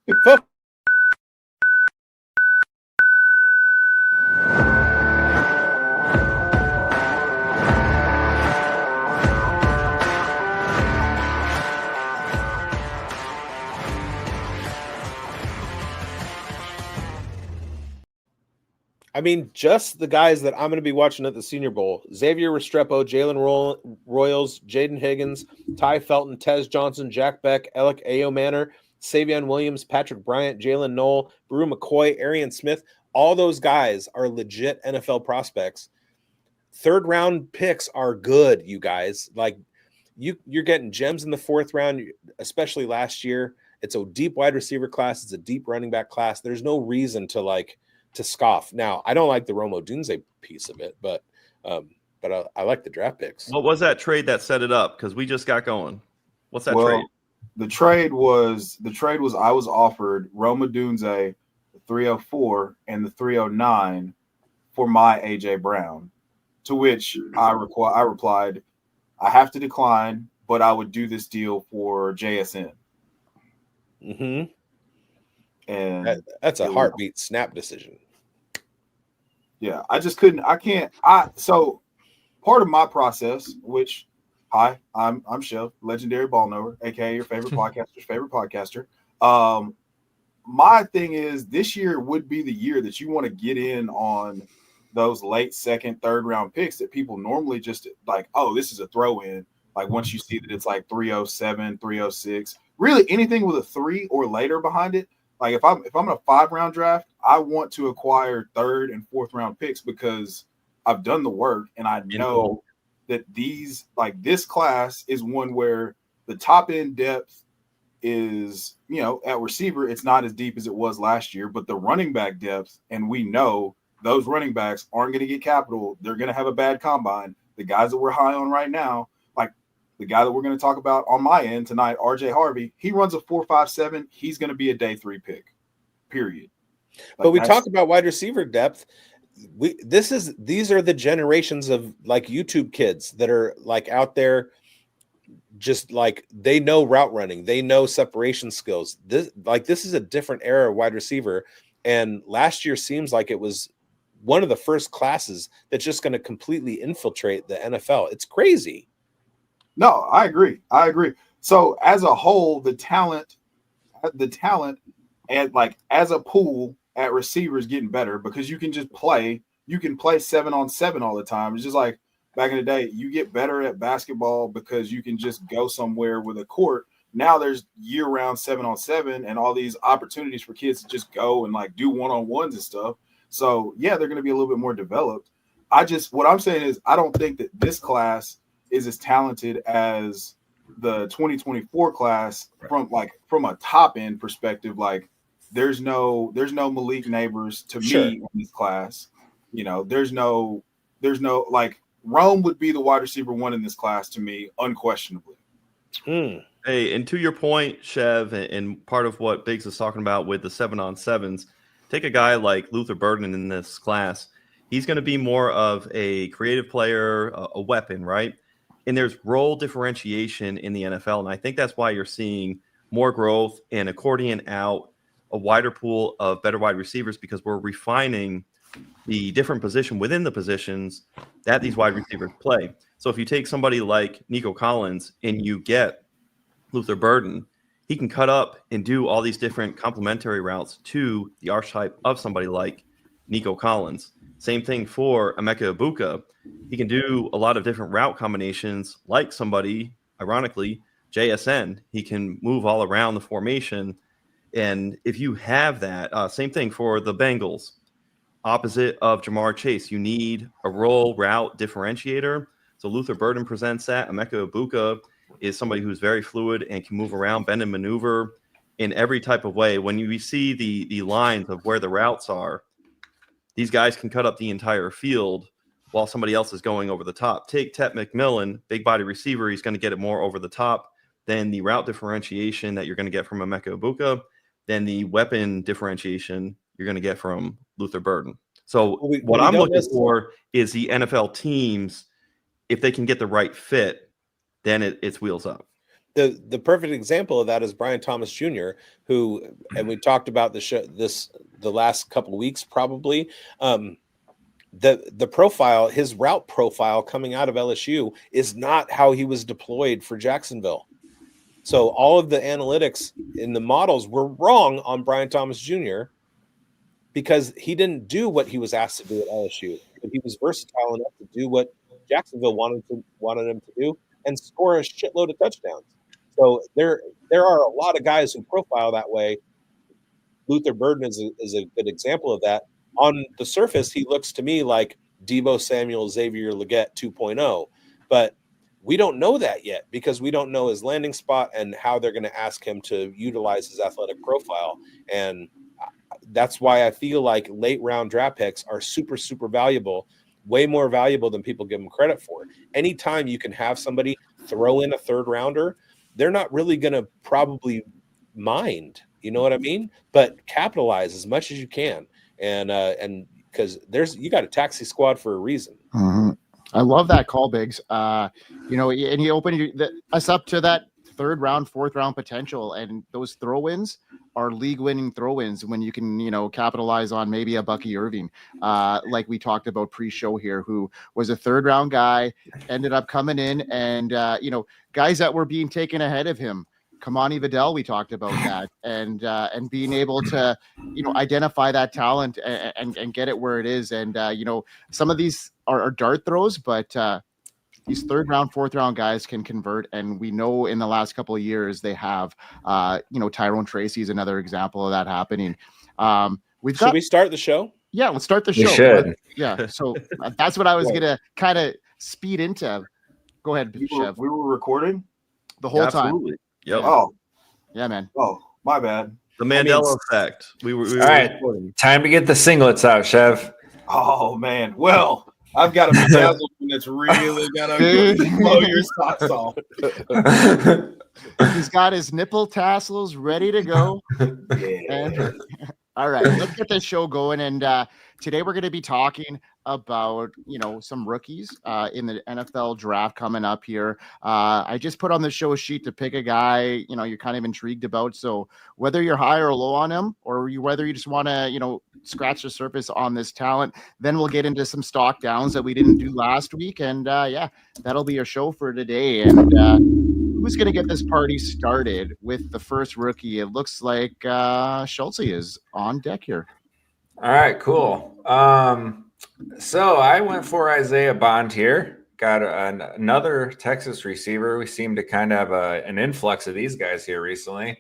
Folks, I mean, just the guys that I'm going to be watching at the Senior Bowl: Xavier Restrepo, Jalen Royals, Jaden Higgins, Ty Felton, Tez Johnson, Jack Beck, Alec Ayomanor, Savion Williams, Patrick Bryant, Jalen Knoll, Brew McCoy, Arian Smith. All those guys are legit NFL prospects. Third round picks are good, you guys. Like you're getting gems in the fourth round, especially last year. It's a deep wide receiver class. It's a deep running back class. There's no reason to scoff. Now, I don't like the Rome Odunze piece of it, but I like the draft picks. What was that trade that set it up? Because we just got going. What's that trade? The trade was I was offered Rome Odunze, the 304 and the 309 for my AJ Brown, to which I replied, I have to decline, but I would do this deal for JSN. Mm-hmm. And that's a heartbeat snap decision. Yeah, I just couldn't. I can't. So part of my process, which hi, I'm Chev, legendary ball knower, aka your favorite podcaster's favorite podcaster. My thing is, this year would be the year that you want to get in on those late second, third round picks that people normally just like, oh, this is a throw in. Like once you see that it's like 307, 306, really anything with a 3 or later behind it. Like if I'm in a 5-round draft, I want to acquire 3rd and 4th round picks because I've done the work and I know that this class is one where the top end depth is, at receiver, it's not as deep as it was last year, but the running back depth, and we know those running backs aren't going to get capital. They're going to have a bad combine. The guys that we're high on right now, like the guy that we're going to talk about on my end tonight, RJ Harvey, he runs a 4.57. He's going to be a day 3 pick, period. But we talk about wide receiver depth. These are the generations of like YouTube kids that are like out there, just like they know route running, they know separation skills. This is a different era of wide receiver. And last year seems like it was one of the first classes that's just going to completely infiltrate the NFL. It's crazy. No, I agree. So as a whole, the talent and like as a pool at receivers getting better because you can play 7-on-7 all the time. It's just like back in the day, you get better at basketball because you can just go somewhere with a court. Now there's year-round 7-on-7 and all these opportunities for kids to just go and like do one-on-ones and stuff. So yeah, they're going to be a little bit more developed. What I'm saying is I don't think that this class is as talented as the 2024 class from a top end perspective. Like there's no Malik Neighbors to me in this class. There's no like Rome would be the wide receiver 1 in this class to me, unquestionably. Hey, and to your point, Chev, and part of what Bigz is talking about with the 7-on-7s, take a guy like Luther Burden in this class. He's going to be more of a creative player, a weapon, right? And there's role differentiation in the NFL. And I think that's why you're seeing more growth and accordion out a wider pool of better wide receivers because we're refining the different position within the positions that these wide receivers play. So if you take somebody like Nico Collins and you get Luther Burden, he can cut up and do all these different complementary routes to the archetype of somebody like Nico Collins. Same thing for Emeka Egbuka. He can do a lot of different route combinations like somebody, ironically, JSN. He can move all around the formation. And if you have that, same thing for the Bengals. Opposite of Jamar Chase, you need a role route differentiator. So Luther Burden presents that. Emeka Egbuka is somebody who's very fluid and can move around, bend and maneuver in every type of way. When you see the lines of where the routes are, these guys can cut up the entire field while somebody else is going over the top. Take Tet McMillan, big body receiver. He's going to get it more over the top than the route differentiation that you're going to get from Emeka Egbuka, than the weapon differentiation you're going to get from Luther Burden. So what I'm looking for is the NFL teams, if they can get the right fit, then it's wheels up. the perfect example of that is Brian Thomas Jr., who, and we talked about the last couple of weeks probably. The profile, his route profile coming out of LSU is not how he was deployed for Jacksonville. So all of the analytics in the models were wrong on Brian Thomas Jr. because he didn't do what he was asked to do at LSU. But he was versatile enough to do what Jacksonville wanted him to do and score a shitload of touchdowns. So there are a lot of guys who profile that way. Luther Burden is a good example of that. On the surface, he looks to me like Deebo Samuel, Xavier Legette 2.0, but we don't know that yet because we don't know his landing spot and how they're going to ask him to utilize his athletic profile. And that's why I feel like late round draft picks are super, super valuable, way more valuable than people give them credit for. Anytime you can have somebody throw in a third rounder, they're not really going to probably mind, you know what I mean? But capitalize as much as you can. And because you got a taxi squad for a reason. Mm-hmm. I love that call, Bigz. And he opened us up to that third round, fourth round potential, and those throw-ins are league-winning throw-ins when you can, capitalize on maybe a Bucky Irving, like we talked about pre-show here, who was a third-round guy, ended up coming in, and guys that were being taken ahead of him. Kamani Vidal, we talked about that, and being able to, identify that talent and get it where it is. And, some of these are dart throws, but these third round, fourth round guys can convert. And we know in the last couple of years, they have, Tyrone Tracy is another example of that happening. Should we start the show? Yeah, let's start the show. We should. Yeah. So that's what I was going to kind of speed into. Go ahead, Chev. We were recording the whole time. Yep. Oh, yeah, man. Oh, my bad. The Mandela effect. We were all right. recording. Time to get the singlets out, Chev. Oh man. Well, I've got a bedazzled one that's really gonna blow your socks off. He's got his nipple tassels ready to go. Yeah. All right, let's get this show going. And today we're going to be talking about, some rookies in the NFL draft coming up here. I just put on the show sheet to pick a guy, you're kind of intrigued about. So whether you're high or low on him, or whether you just want to, scratch the surface on this talent, then we'll get into some stock downs that we didn't do last week. And that'll be our show for today. And who's going to get this party started with the first rookie? It looks like Schultzy is on deck here. All right, cool. So I went for Isaiah Bond here. Got another Texas receiver. We seem to kind of have an influx of these guys here recently.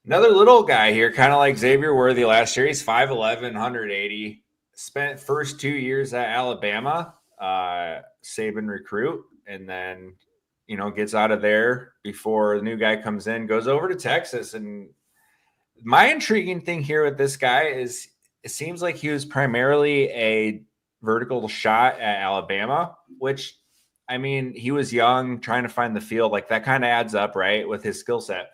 Another little guy here, kind of like Xavier Worthy last year. He's 5'11", 180. Spent first 2 years at Alabama, Saban recruit, and then gets out of there before the new guy comes in, goes over to Texas. And my intriguing thing here with this guy is it seems like he was primarily a vertical shot at Alabama, which, he was young, trying to find the field. Like, that kind of adds up, right, with his skill set.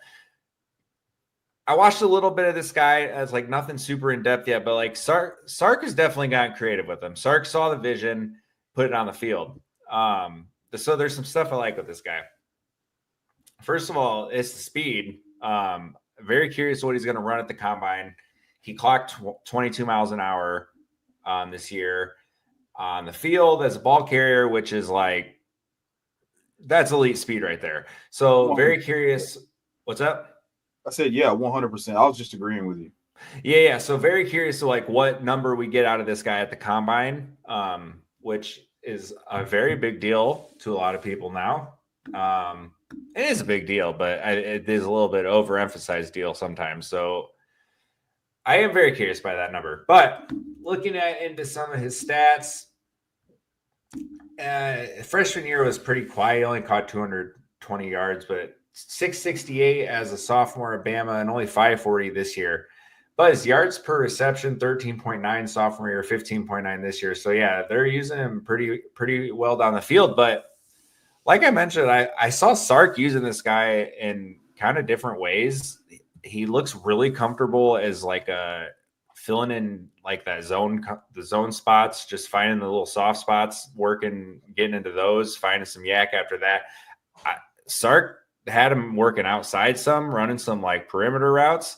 I watched a little bit of this guy. It's like nothing super in-depth yet, but like Sark has definitely gotten creative with him. Sark saw the vision, put it on the field. So there's some stuff I like with this guy. First of all, it's the speed. Very curious what he's going to run at the combine. He clocked 22 miles an hour this year on the field as a ball carrier, which is like, that's elite speed right there. So very curious. What's up? I said, yeah, 100%. I was just agreeing with you. Yeah. So very curious to like what number we get out of this guy at the combine, which is a very big deal to a lot of people now. It is a big deal, but it is a little bit overemphasized deal sometimes. So I am very curious by that number. But looking into some of his stats, freshman year was pretty quiet. He only caught 220 yards, but 668 as a sophomore at Bama and only 540 this year. But his yards per reception, 13.9 sophomore year, 15.9 this year. So yeah, they're using him pretty well down the field. But like I mentioned, I saw Sark using this guy in kind of different ways. He looks really comfortable as like a filling in like the zone spots, just finding the little soft spots, working, getting into those, finding some yak after that. Sark had him working outside some, running some like perimeter routes.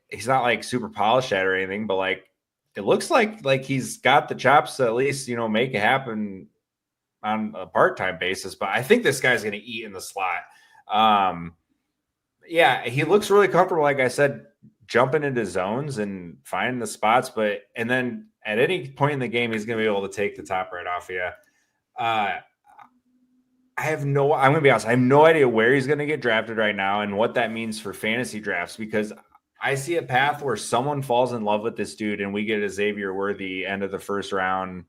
He's not like super polished at or anything, but like it looks like he's got the chops to at least, make it happen on a part-time basis. But I think this guy's going to eat in the slot. He looks really comfortable, like I said, jumping into zones and finding the spots. And then at any point in the game, he's going to be able to take the top right off of you. I'm going to be honest, I have no idea where he's going to get drafted right now and what that means for fantasy drafts, because I see a path where someone falls in love with this dude and we get a Xavier Worthy end of the first round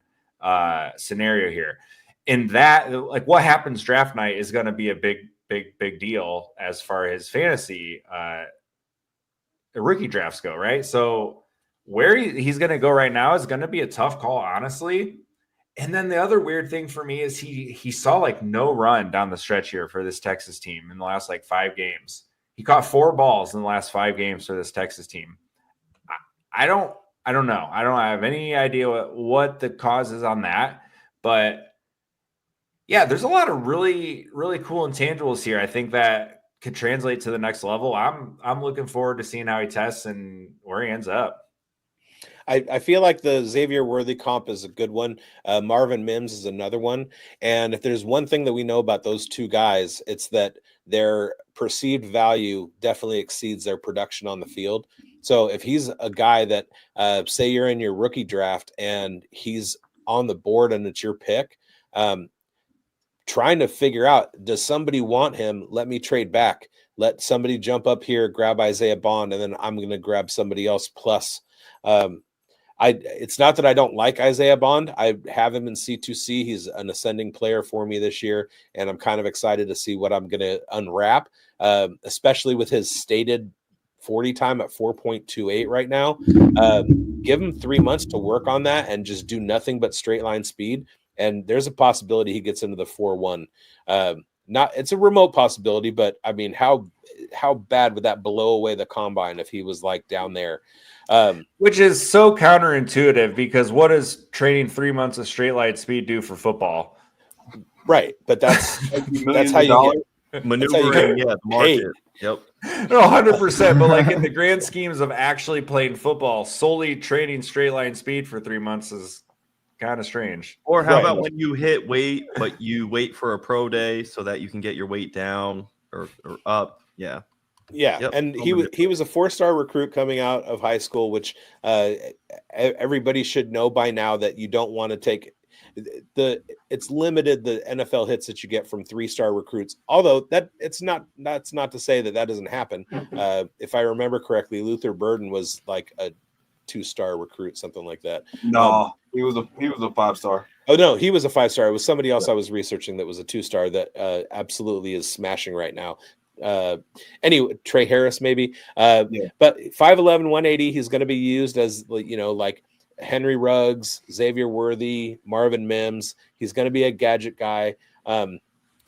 scenario here. And that, like, what happens draft night is going to be a big deal as far as fantasy rookie drafts go, right? So where he's going to go right now is going to be a tough call, honestly. And then the other weird thing for me is he saw like no run down the stretch here for this Texas team in the last like 5 games. He caught 4 balls in the last 5 games for this Texas team. I don't know. I don't have any idea what the cause is on that, but yeah, there's a lot of really, really cool intangibles here. I think that could translate to the next level. I'm looking forward to seeing how he tests and where he ends up. I feel like the Xavier Worthy comp is a good one. Marvin Mims is another one. And if there's one thing that we know about those 2 guys, it's that their perceived value definitely exceeds their production on the field. So if he's a guy that, say you're in your rookie draft and he's on the board and it's your pick, trying to figure out, does somebody want him? Let me trade back. Let somebody jump up here, grab Isaiah Bond, and then I'm going to grab somebody else plus. It's not that I don't like Isaiah Bond. I have him in C2C. He's an ascending player for me this year, and I'm kind of excited to see what I'm going to unwrap, especially with his stated 40 time at 4.28 right now. Give him 3 months to work on that and just do nothing but straight line speed. And there's a possibility he gets into the 4.1. It's a remote possibility, but I mean, how bad would that blow away the combine if he was like down there? Which is so counterintuitive, because what does training 3 months of straight line speed do for football? Right, but that's how you get maneuvering. The market. Yep. No, 100%. But like in the grand schemes of actually playing football, solely training straight line speed for 3 months is kind of strange. Or how about when you hit weight, but you wait for a pro day so that you can get your weight down or up? Yeah. Yeah, yep. And he was a 4-star recruit coming out of high school, which everybody should know by now that you don't want to take it's limited the NFL hits that you get from 3-star recruits. Although that's not to say that doesn't happen. If I remember correctly, Luther Burden was like a 2-star recruit, something like that. No, he was a 5-star. Oh no, he was a 5-star. It was somebody else I was researching that was a 2-star that absolutely is smashing right now. Anyway, Trey Harris maybe. But 5'11", 180, he's going to be used as like Henry Ruggs, Xavier Worthy, Marvin Mims. He's going to be a gadget guy.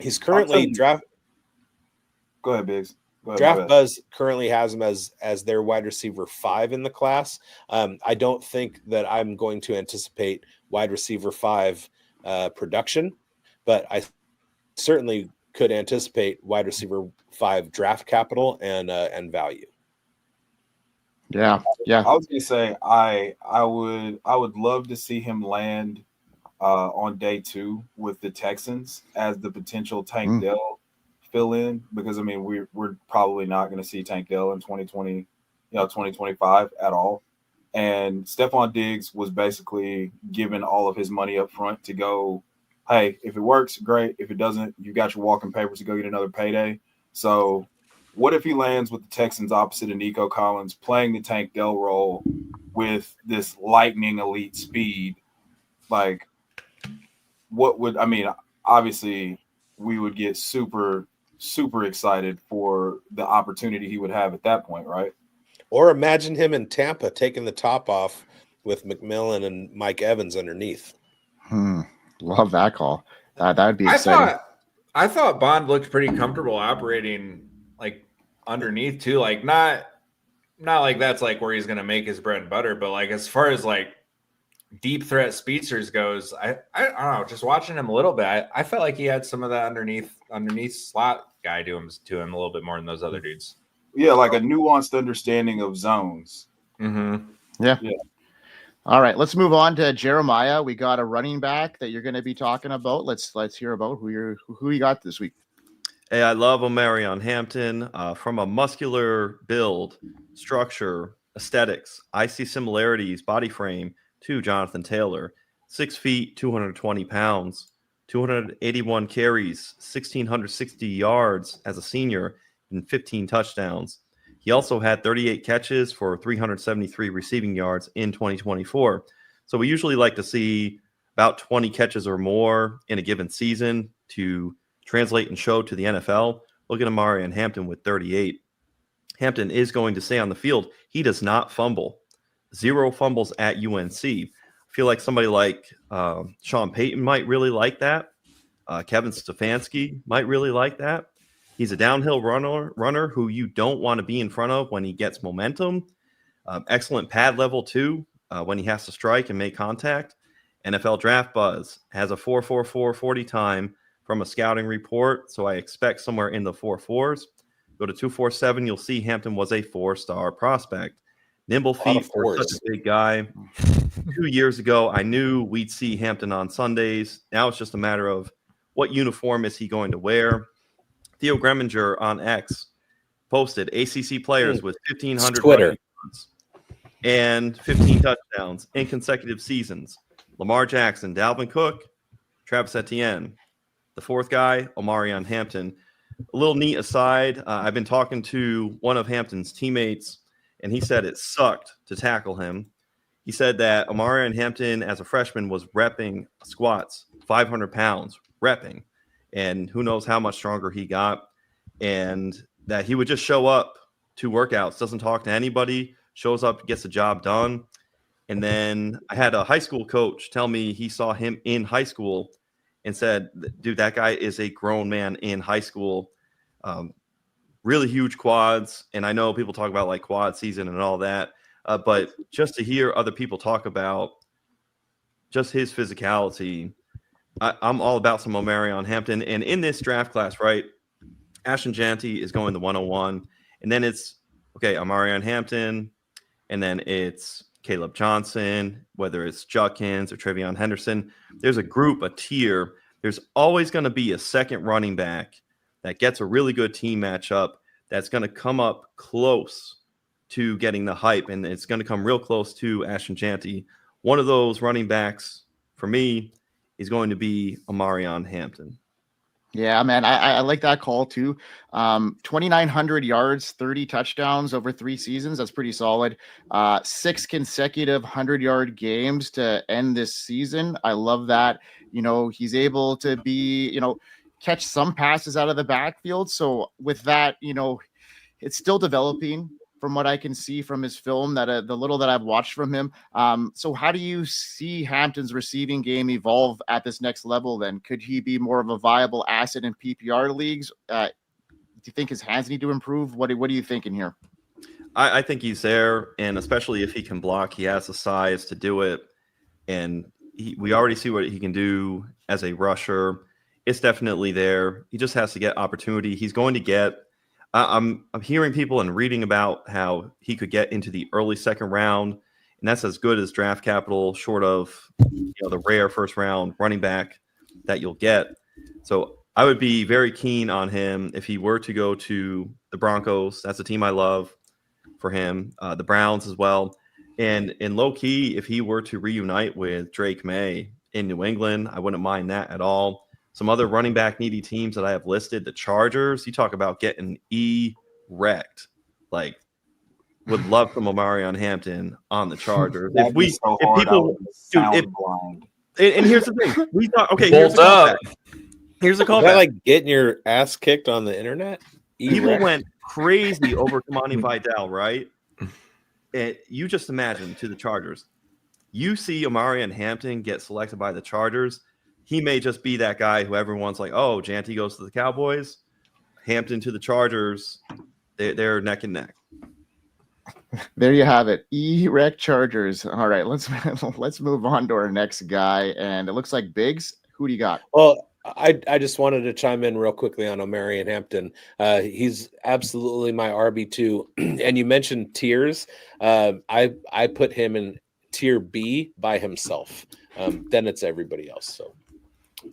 He's currently draft. Go ahead, Bigz. Draft Buzz currently has him as their wide receiver 5 in the class. I don't think that I'm going to anticipate wide receiver 5 production, but I certainly could anticipate wide receiver 5 draft capital and value. Yeah. I was gonna say I would love to see him land on day 2 with the Texans as the potential Tank Dell fill in, because I mean we're probably not going to see Tank Dell in 2025 at all. And Stephon Diggs was basically given all of his money up front to go, hey, if it works, great. If it doesn't, you got your walking papers to go get another payday. So what if he lands with the Texans opposite of Nico Collins, playing the Tank Dell role with this lightning elite speed? Like, obviously we would get super, super excited for the opportunity he would have at that point, right? Or imagine him in Tampa taking the top off with McMillan and Mike Evans underneath. Love that call. That'd be exciting. I thought Bond looked pretty comfortable operating like underneath too. Like not like that's like where he's going to make his bread and butter, but like as far as like deep threat speedsters goes, I don't know. Just watching him a little bit, I felt like he had some of that underneath underneath slot guy to him a little bit more than those other dudes. Yeah, like a nuanced understanding of zones. Mm-hmm. Yeah. Yeah. All right, let's move on to Jeremiah. We got a running back that you're going to be talking about. Let's hear about who you got this week. Hey, I love Omarion Hampton. From a muscular build, structure, aesthetics, I see similarities, body frame, to Jonathan Taylor. 6 feet, 220 pounds, 281 carries, 1,660 yards as a senior, and 15 touchdowns. He also had 38 catches for 373 receiving yards in 2024. So we usually like to see about 20 catches or more in a given season to translate and show to the NFL. Look at Omarion Hampton with 38. Hampton is going to stay on the field. He does not fumble. 0 fumbles at UNC. I feel like somebody like Sean Payton might really like that. Kevin Stefanski might really like that. He's a downhill runner who you don't want to be in front of when he gets momentum. Excellent pad level too when he has to strike and make contact. NFL Draft Buzz has a 4.44 40 time from a scouting report, so I expect somewhere in the 4.4s. Go to 247, you'll see Hampton was a 4-star prospect. Nimble feet for such a big guy. 2 years ago, I knew we'd see Hampton on Sundays. Now it's just a matter of what uniform is he going to wear. Theo Greminger on X posted ACC players with 1,500 rushing yards and 15 touchdowns in consecutive seasons. Lamar Jackson, Dalvin Cook, Travis Etienne. The fourth guy, Omarion Hampton. A little neat aside, I've been talking to one of Hampton's teammates, and he said it sucked to tackle him. He said that Omarion Hampton, as a freshman, was repping squats, 500 pounds, repping. And who knows how much stronger he got. And that he would just show up to workouts, doesn't talk to anybody, shows up, gets the job done. And then I had a high school coach tell me he saw him in high school and said, dude, that guy is a grown man in high school. Really huge quads. And I know people talk about like quad season and all that. But just to hear other people talk about just his physicality, I'm all about some Omarion Hampton. And in this draft class, right, Ashton Jeanty is going the 101. And then it's, okay, Omarion Hampton. And then it's Caleb Johnson, whether it's Judkins or Trevion Henderson. There's a group, a tier. There's always going to be a second running back that gets a really good team matchup that's going to come up close to getting the hype. And it's going to come real close to Ashton Jeanty. One of those running backs, for me, is going to be Omarion Hampton. Yeah, man, I like that call too. 2,900 yards, 30 touchdowns over 3 seasons. That's pretty solid. 6 consecutive 100-yard games to end this season. I love that. You know, he's able to be, catch some passes out of the backfield. So with that, it's still developing from what I can see from his film, that the little that I've watched from him. So how do you see Hampton's receiving game evolve at this next level then? Could he be more of a viable asset in PPR leagues? Do you think his hands need to improve? What are you thinking here? I think he's there, and especially if he can block, he has the size to do it. And we already see what he can do as a rusher. It's definitely there. He just has to get opportunity. He's going to get I'm hearing people and reading about how he could get into the early second round, and that's as good as draft capital, short of the rare first round running back that you'll get. So I would be very keen on him if he were to go to the Broncos. That's a team I love for him. The Browns as well. And in low key, if he were to reunite with Drake May in New England, I wouldn't mind that at all. Some other running back needy teams that I have listed, the Chargers, you talk about getting wrecked. Like, would love some Omarion Hampton on the Chargers. And here's the thing. We thought, okay, here's the callback. Here's the callback. Is that like getting your ass kicked on the internet? People went crazy over Kamani Vidal, right? And you just imagine to the Chargers. You see Omarion Hampton get selected by the Chargers. He may just be that guy who everyone's like, oh, Jeanty goes to the Cowboys, Hampton to the Chargers. They're neck and neck. There you have it. Erect Chargers. All right, let's move on to our next guy. And it looks like Bigz. Who do you got? Well, I just wanted to chime in real quickly on Omarion Hampton. He's absolutely my RB2. And you mentioned tiers. I put him in tier B by himself. Then it's everybody else. So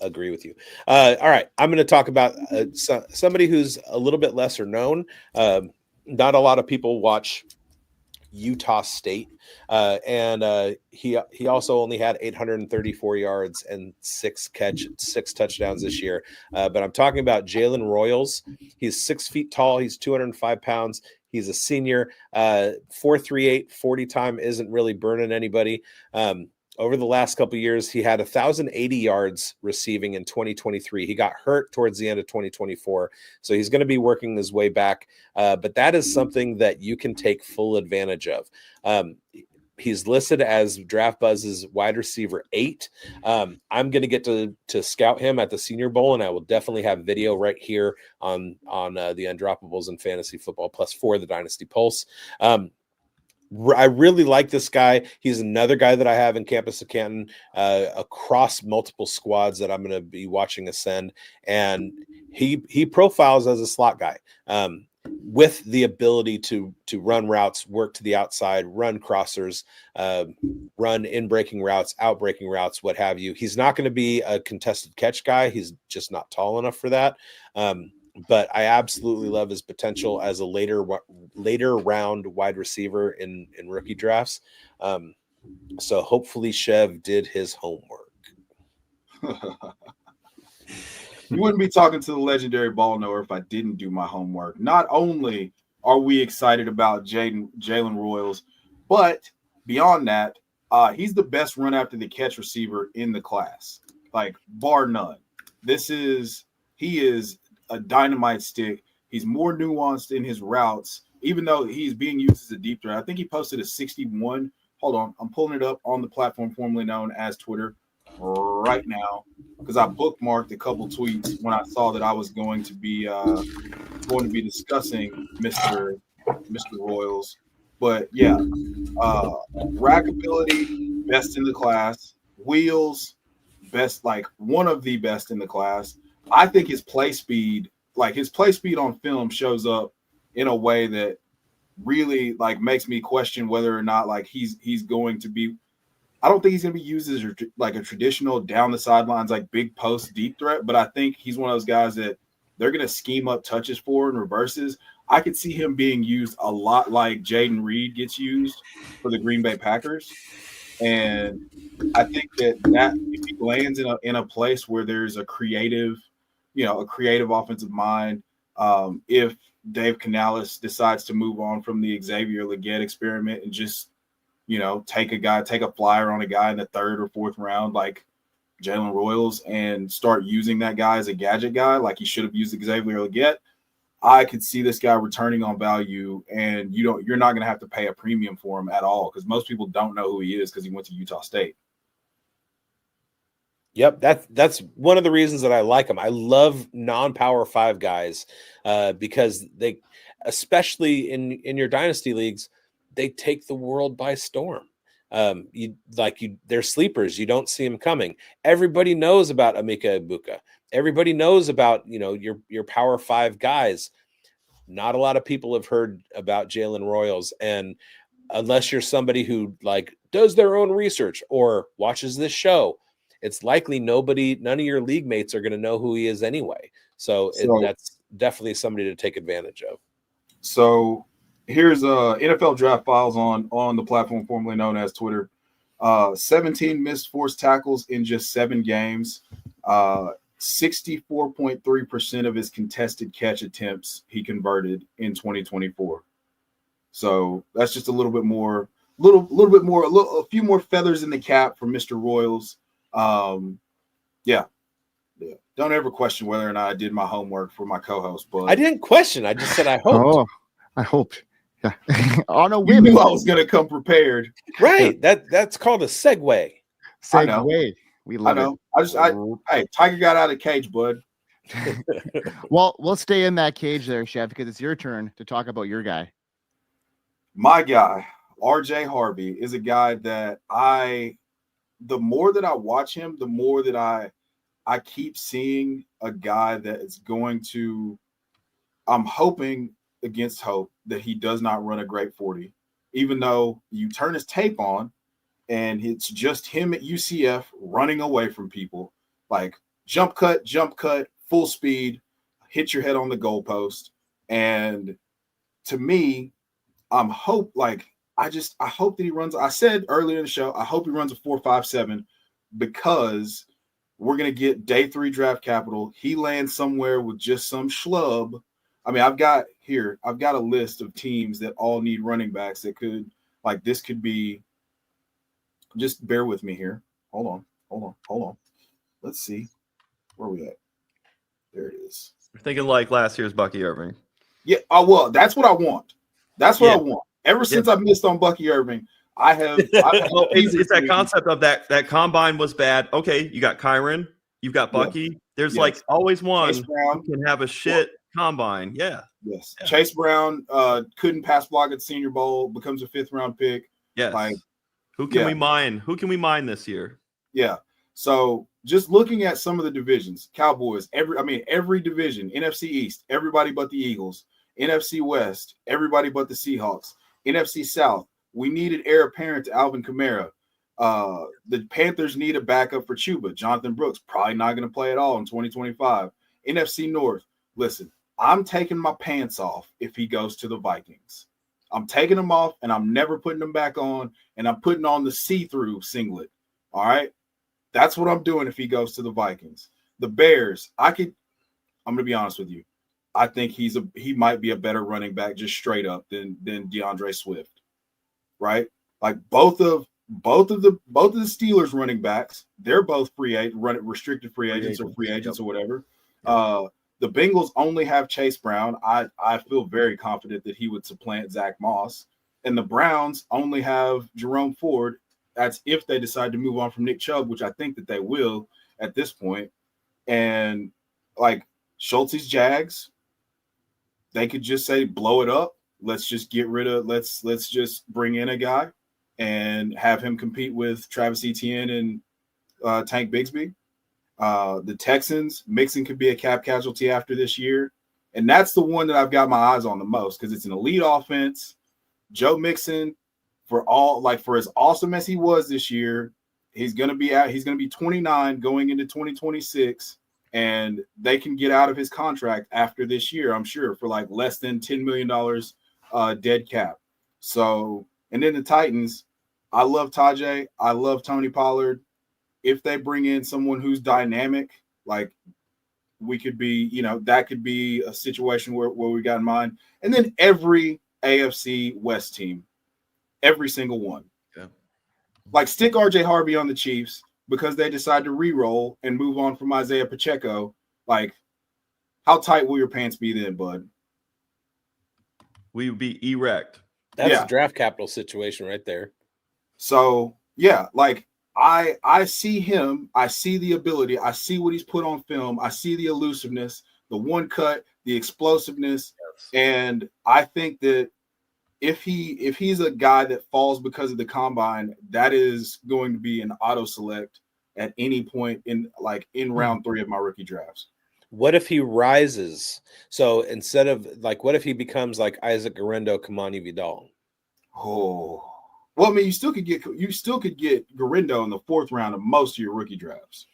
agree with you. All right. I'm going to talk about somebody who's a little bit lesser known. Not a lot of people watch Utah State, and he also only had 834 yards and six touchdowns this year. But I'm talking about Jayden Reed. He's 6 feet tall. He's 205 pounds. He's a senior. 4.38 40 time isn't really burning anybody. Over the last couple of years, he had 1,080 yards receiving in 2023. He got hurt towards the end of 2024, so he's going to be working his way back. But that is something that you can take full advantage of. He's listed as Draft Buzz's wide receiver 8. I'm going to get to scout him at the Senior Bowl, and I will definitely have video right here on the Undroppables and Fantasy Football Plus for the Dynasty Pulse. I really like this guy. He's another guy that I have in Campus of Canton across multiple squads that I'm going to be watching ascend. And he profiles as a slot guy with the ability to run routes, work to the outside, run crossers, run in breaking routes, out breaking routes, what have you. He's not going to be a contested catch guy. He's just not tall enough for that. But I absolutely love his potential as a later round wide receiver in rookie drafts. So hopefully Chev did his homework. You wouldn't be talking to the legendary ball knower if I didn't do my homework. Not only are we excited about Jayden Reed, but beyond that, he's the best run after the catch receiver in the class, like bar none. He is a dynamite stick. He's more nuanced in his routes, even though he's being used as a deep threat. I think he posted a 61. Hold on, I'm pulling it up on the platform formerly known as Twitter right now because I bookmarked a couple tweets when I saw that I was going to be discussing Mr. Royals. But yeah, rack ability, best in the class. Wheels, best, like one of the best in the class. I think his play speed on film shows up in a way that really like makes me question whether or not like he's going to be. I don't think he's going to be used as like a traditional down the sidelines like big post deep threat, but I think he's one of those guys that they're going to scheme up touches for and reverses. I could see him being used a lot like Jayden Reed gets used for the Green Bay Packers. And I think that if he lands in a place where there's a creative offensive mind, if Dave Canales decides to move on from the Xavier Legette experiment and just, take a flyer on a guy in the 3rd or 4th round, like Jayden Reed, and start using that guy as a gadget guy, like he should have used Xavier Legette, I could see this guy returning on value, and you're not going to have to pay a premium for him at all because most people don't know who he is because he went to Utah State. Yep, that's one of the reasons that I like him. I love non-power 5 guys because they, especially in your dynasty leagues, they take the world by storm. They're sleepers. You don't see them coming. Everybody knows about Emeka Egbuka. Everybody knows about your power 5 guys. Not a lot of people have heard about Jayden Reed, and unless you're somebody who like does their own research or watches this show, it's likely none of your league mates are going to know who he is anyway. So that's definitely somebody to take advantage of. So here's NFL draft files on the platform formerly known as Twitter. 17 missed forced tackles in just 7 games. 64.3% of his contested catch attempts he converted in 2024. So that's just a little bit more, a few more feathers in the cap for Mr. Royals. Yeah. Don't ever question whether or not I did my homework for my co-host, but I didn't question. I just said I hoped. Oh, I hoped. Yeah. On a you whim. knew I was going to come prepared. Right. That's called a segue. Segue. We love it. Hey, Tiger got out of the cage, bud. Well, we'll stay in that cage there, Chef, because it's your turn to talk about your guy. My guy, RJ Harvey, is a guy that the more that I watch him, the more that I I keep seeing a guy that is going to. I'm hoping against hope that he does not run a great 40, even though you turn his tape on and it's just him at UCF running away from people, like jump cut, full speed, hit your head on the goalpost. And to me, I hope that he runs. I said earlier in the show, I hope he runs a 4.57 because we're going to get day 3 draft capital. He lands somewhere with just some schlub. I mean, I've got a list of teams that all need running backs that could, like, this could be, just bear with me here. Hold on. Let's see. Where are we at? There it is. You're thinking like last year's Bucky Irving. Yeah. Oh, well, that's what I want. That's what I want. Ever since I missed on Bucky Irving, I have. Well, it's that concept of that combine was bad. Okay, you got Kyron, you've got Bucky. There's like always one who can have a shit combine. Yeah. Yes. Yeah. Chase Brown couldn't pass block at Senior Bowl, becomes a 5th round pick. Yes. Like, who can we mine? Who can we mine this year? Yeah. So just looking at some of the divisions, Cowboys, every division, NFC East, everybody but the Eagles, NFC West, everybody but the Seahawks, NFC South, we needed heir apparent to Alvin Kamara. The Panthers need a backup for Chuba. Jonathan Brooks, probably not going to play at all in 2025. NFC North, listen, I'm taking my pants off if he goes to the Vikings. I'm taking them off, and I'm never putting them back on, and I'm putting on the see-through singlet. All right? That's what I'm doing if he goes to the Vikings. The Bears, I'm going to be honest with you. I think he might be a better running back just straight up than DeAndre Swift. Right? Like both of the Steelers running backs, they're both restricted free agents or free agents or whatever. The Bengals only have Chase Brown. I feel very confident that he would supplant Zach Moss. And the Browns only have Jerome Ford. That's if they decide to move on from Nick Chubb, which I think that they will at this point. And like Schultzy's Jags, they could just say, blow it up. Let's just let's just bring in a guy and have him compete with Travis Etienne and Tank Bigsby. The Texans, Mixon could be a cap casualty after this year. And that's the one that I've got my eyes on the most because it's an elite offense. Joe Mixon, for as awesome as he was this year, he's going to be 29 going into 2026, and they can get out of his contract after this year, I'm sure, for like less than $10 million dead cap. So, and then the Titans, I love Tajay. I love Tony Pollard. If they bring in someone who's dynamic, like we could be, that could be a situation where we got in mind. And then every AFC West team, every single one. Yeah. Like stick RJ Harvey on the Chiefs because they decide to re-roll and move on from Isaiah Pacheco. Like, how tight will your pants be then, bud? We would be erect. That's a draft capital situation right there. So, yeah, like I see him. I see the ability. I see what he's put on film. I see the elusiveness, the one cut, the explosiveness. Yes. And I think that if he's a guy that falls because of the combine, that is going to be an auto select at any point in round 3 of my rookie drafts. What if he rises? So instead of what if he becomes like Isaac Guerrero, Kamani Vidal? Oh, well, I mean, you still could get Guerrero in the 4th round of most of your rookie drafts.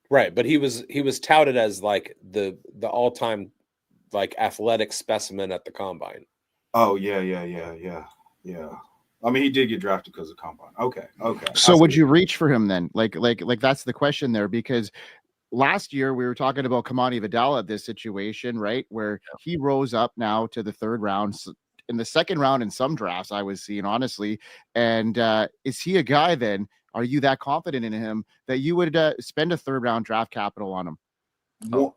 Right, but he was touted as like the all-time like athletic specimen at the combine. Oh, yeah. I mean, he did get drafted because of combine. Okay. So would you reach for him then? Like that's the question there, because last year we were talking about Kamani Vidal at this situation, right? Where he rose up now to the 3rd round, in the 2nd round in some drafts I was seeing, honestly. And is he a guy then? Are you that confident in him that you would spend a 3rd round draft capital on him? Oh,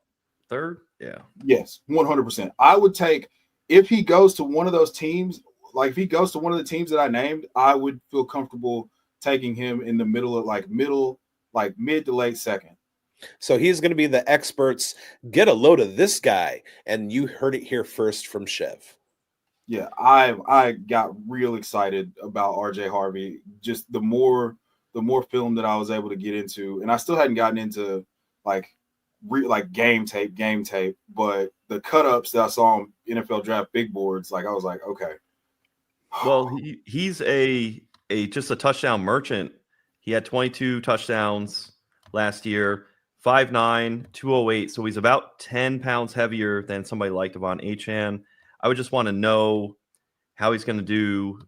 3rd? Yeah. Yes, 100%. I would take, if he goes to one of those teams, like if he goes to one of the teams that I named, I would feel comfortable taking him in the middle of mid to late 2nd. So he's going to be the experts. Get a load of this guy. And you heard it here first from Chev. Yeah, I got real excited about RJ Harvey. Just the more film that I was able to get into, and I still hadn't gotten into like like game tape, but the cut-ups that I saw on NFL Draft big boards, like I was like, okay. Well, he's just a touchdown merchant. He had 22 touchdowns last year, 5'9", 208. So he's about 10 pounds heavier than somebody like Devon Achane. I would just want to know how he's going to do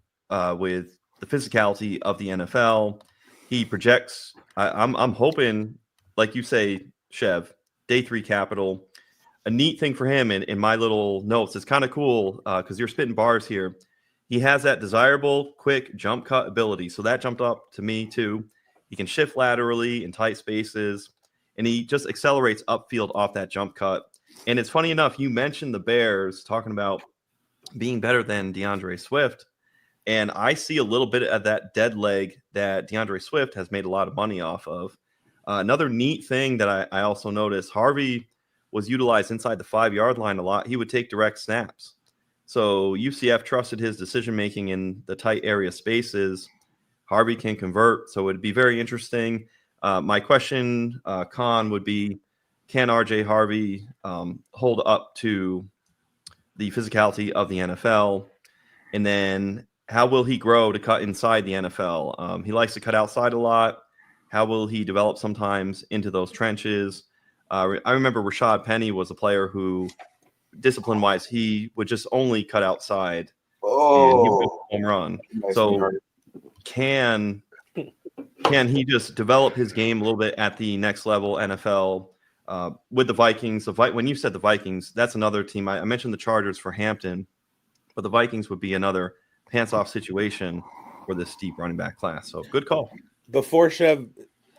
with the physicality of the NFL. He projects. I'm hoping, like you say, Chev, day 3 capital. A neat thing for him in my little notes. It's kind of cool because you're spitting bars here. He has that desirable, quick jump cut ability. So that jumped up to me too. He can shift laterally in tight spaces, and he just accelerates upfield off that jump cut. And it's funny enough, you mentioned the Bears talking about being better than DeAndre Swift. And I see a little bit of that dead leg that DeAndre Swift has made a lot of money off of. Another neat thing that I also noticed, Harvey was utilized inside the 5-yard line a lot. He would take direct snaps. So UCF trusted his decision-making in the tight area spaces. Harvey can convert, so it'd be very interesting. My question, Con, would be, can RJ Harvey hold up to the physicality of the NFL? And then how will he grow to cut inside the NFL? He likes to cut outside a lot. How will he develop sometimes into those trenches? I remember Rashad Penny was a player who, discipline-wise, he would just only cut outside. And he would home run. So can he just develop his game a little bit at the next level NFL with the Vikings? When you said the Vikings, that's another team. I mentioned the Chargers for Hampton, but the Vikings would be another pants-off situation for this deep running back class. So good call. Before Chev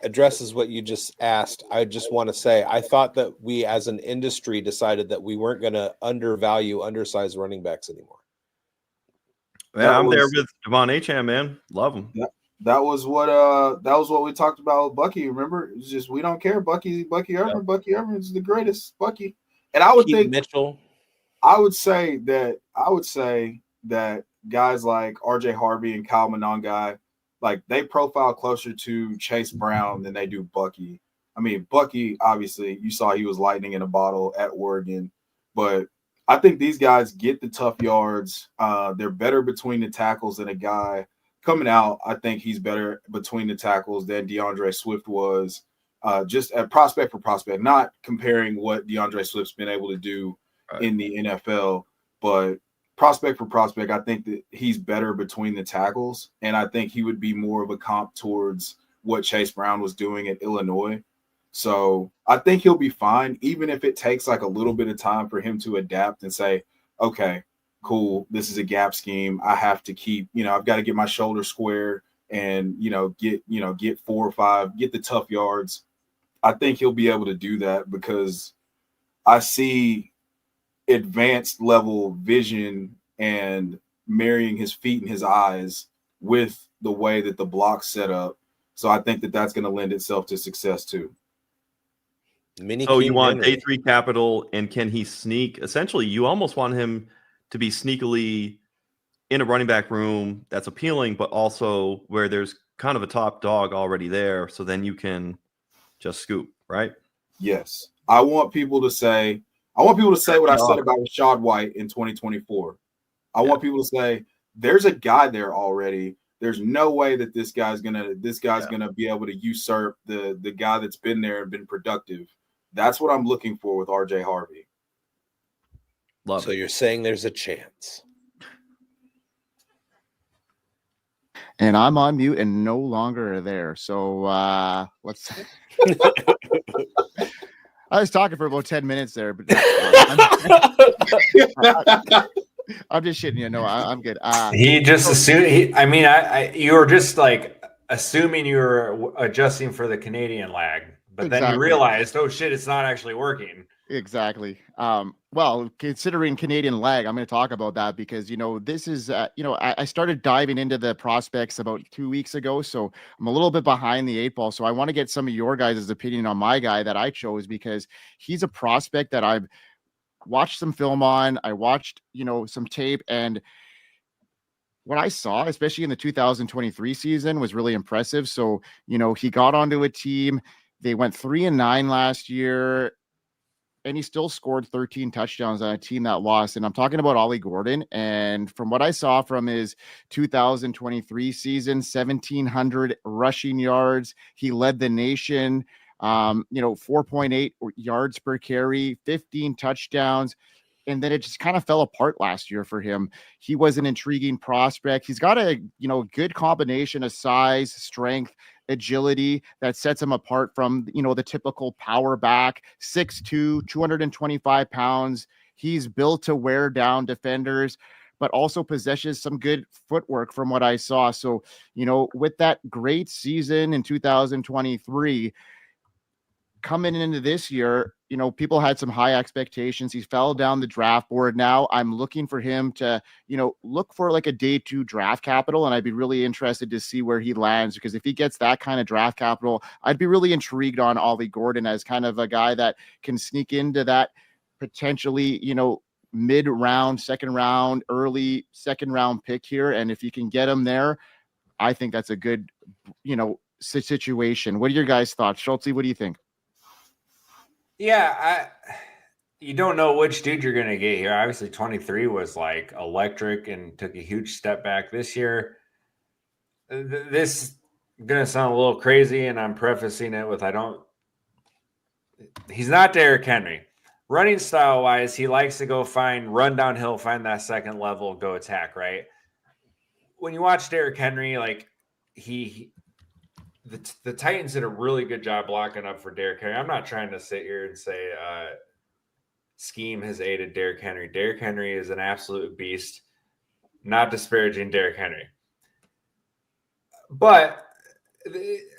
addresses what you just asked, I just want to say I thought that we as an industry decided that we weren't going to undervalue undersized running backs anymore. Yeah, I'm there with Devon Achane, man. Love him. Yeah, that was what we talked about with Bucky. Remember, it's just we don't care. Bucky Irvin. Yeah. Bucky Irvin is the greatest. Bucky, and I would think Mitchell. I would say that guys like RJ Harvey and Kyle Monangai, like they profile closer to Chase Brown than they do Bucky. I mean, Bucky, obviously, you saw he was lightning in a bottle at Oregon, but I think these guys get the tough yards. They're better between the tackles than a guy coming out. I think he's better between the tackles than DeAndre Swift was. Just at prospect for prospect, not comparing what DeAndre Swift's been able to do in the NFL, but prospect for prospect, I think that he's better between the tackles, and I think he would be more of a comp towards what Chase Brown was doing at Illinois. So I think he'll be fine, even if it takes like a little bit of time for him to adapt and say, okay, cool, this is a gap scheme. I have to keep, I've got to get my shoulder square and, get 4 or 5, get the tough yards. I think he'll be able to do that because I see advanced level vision and marrying his feet and his eyes with the way that the block's set up. So I think that that's going to lend itself to success too. You want day 3 capital, and can he sneak? Essentially, you almost want him to be sneakily in a running back room that's appealing, but also where there's kind of a top dog already there. So then you can just scoop, right? Yes. I want people to say what I said about Rashad White in 2024. I want people to say there's a guy there already. There's no way that this guy's gonna be able to usurp the guy that's been there and been productive. That's what I'm looking for with RJ Harvey. So you're saying there's a chance. And I'm on mute and no longer there. So let's. I was talking for about 10 minutes there, but I'm just shitting you. No, I'm good. He just assumed. You were just like assuming you were adjusting for the Canadian lag, but then you realized, oh shit, it's not actually working. Exactly. Well, considering Canadian lag, I'm going to talk about that because, this is, I started diving into the prospects about 2 weeks ago. So I'm a little bit behind the 8 ball. So I want to get some of your guys' opinion on my guy that I chose because he's a prospect that I've watched some film on. I watched, some tape, and what I saw, especially in the 2023 season, was really impressive. So, he got onto a team. They went 3-9 last year. and he still scored 13 touchdowns on a team that lost. And I'm talking about Ollie Gordon. And from what I saw from his 2023 season, 1,700 rushing yards. He led the nation, 4.8 yards per carry, 15 touchdowns. And then it just kind of fell apart last year for him. He was an intriguing prospect. He's got a, good combination of size, strength, agility that sets him apart from, the typical power back, 6'2", 225 pounds. He's built to wear down defenders, but also possesses some good footwork from what I saw. So, with that great season in 2023, coming into this year, people had some high expectations. He fell down the draft board. Now I'm looking for him to, look for like a day 2 draft capital. And I'd be really interested to see where he lands, because if he gets that kind of draft capital, I'd be really intrigued on Ollie Gordon as kind of a guy that can sneak into that potentially, mid-round, second round, early second round pick here. And if you can get him there, I think that's a good, situation. What are your guys' thoughts? Schultzy, what do you think? Yeah, you don't know which dude you're going to get here. Obviously, 23 was like electric and took a huge step back this year. This is going to sound a little crazy, and I'm prefacing it with he's not Derrick Henry. Running style-wise, he likes to go run downhill, find that second level, go attack, right? When you watch Derrick Henry, like the Titans did a really good job blocking up for Derrick Henry. I'm not trying to sit here and say scheme has aided Derrick Henry. Derrick Henry is an absolute beast. Not disparaging Derrick Henry. But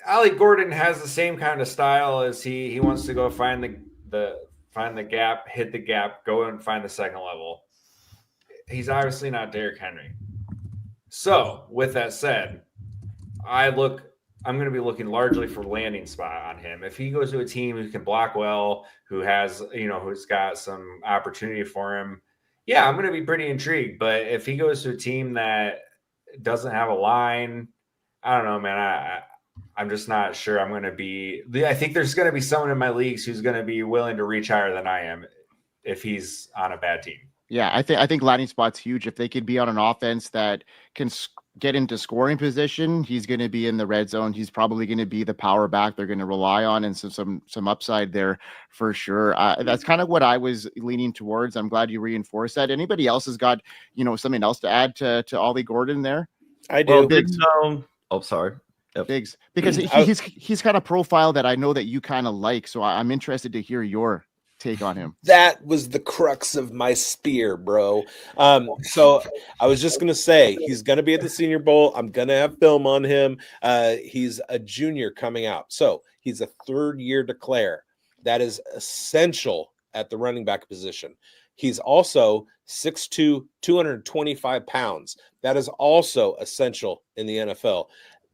Ollie Gordon has the same kind of style as he wants to go find the gap, hit the gap, go and find the second level. He's obviously not Derrick Henry. So, with that said, I'm going to be looking largely for landing spot on him. If he goes to a team who can block well, who has, who's got some opportunity for him, yeah, I'm going to be pretty intrigued. But if he goes to a team that doesn't have a line, I don't know, man. I'm just not sure I'm going to be – I think there's going to be someone in my leagues who's going to be willing to reach higher than I am if he's on a bad team. Yeah, I think landing spot's huge. If they could be on an offense that can get into scoring position, he's going to be in the red zone. He's probably going to be the power back they're going to rely on, and some upside there for sure. That's kind of what I was leaning towards. I'm glad you reinforced that. Anybody else has got something else to add to Ollie Gordon there? I do. Well, sorry. Yep. Bigz, because he's got a profile that I know that you kind of like, so I'm interested to hear your take on him. That was the crux of my spear, bro. So I was just gonna say he's gonna be at the Senior Bowl. I'm gonna have film on him. He's a junior coming out, so he's a third-year declare. That is essential at the running back position. He's also 6'2", 225 pounds. That is also essential in the NFL.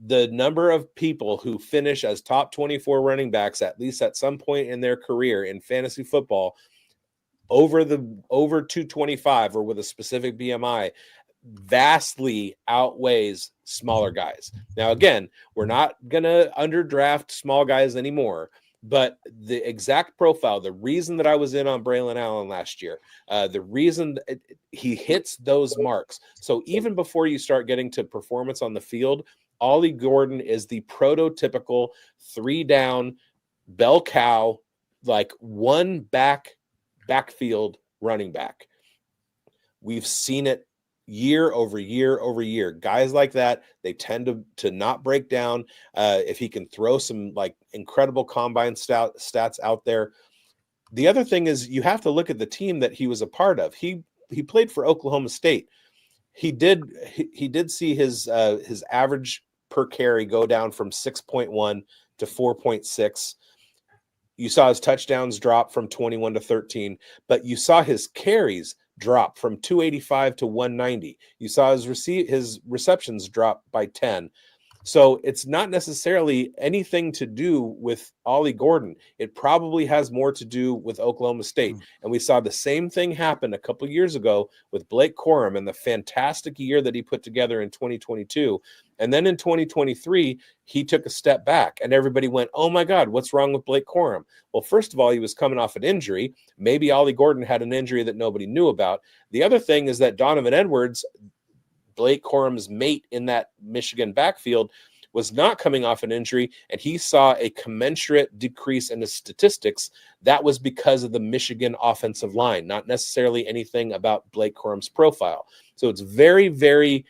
The number of people who finish as top 24 running backs, at least at some point in their career in fantasy football, over 225 or with a specific BMI, vastly outweighs smaller guys. Now, again, we're not going to underdraft small guys anymore, but the exact profile, the reason that I was in on Braylon Allen last year, the reason he hits those marks. So even before you start getting to performance on the field, Ollie Gordon is the prototypical 3-down bell cow, like one backfield running back. We've seen it year over year over year. Guys like that, they tend to not break down. If he can throw some like incredible combine stats out there. The other thing is you have to look at the team that he was a part of. He played for Oklahoma State. He did see his average per carry go down from 6.1 to 4.6. You saw his touchdowns drop from 21 to 13, but you saw his carries drop from 285 to 190. You saw his receptions drop by 10. So it's not necessarily anything to do with Ollie Gordon. It probably has more to do with Oklahoma State. And we saw the same thing happen a couple years ago with Blake Corum and the fantastic year that he put together in 2022. And then in 2023, he took a step back and everybody went, oh my God, what's wrong with Blake Corum? Well, first of all, he was coming off an injury. Maybe Ollie Gordon had an injury that nobody knew about. The other thing is that Donovan Edwards, Blake Corum's mate in that Michigan backfield, was not coming off an injury, and he saw a commensurate decrease in his statistics. That was because of the Michigan offensive line, not necessarily anything about Blake Corum's profile. So it's very, very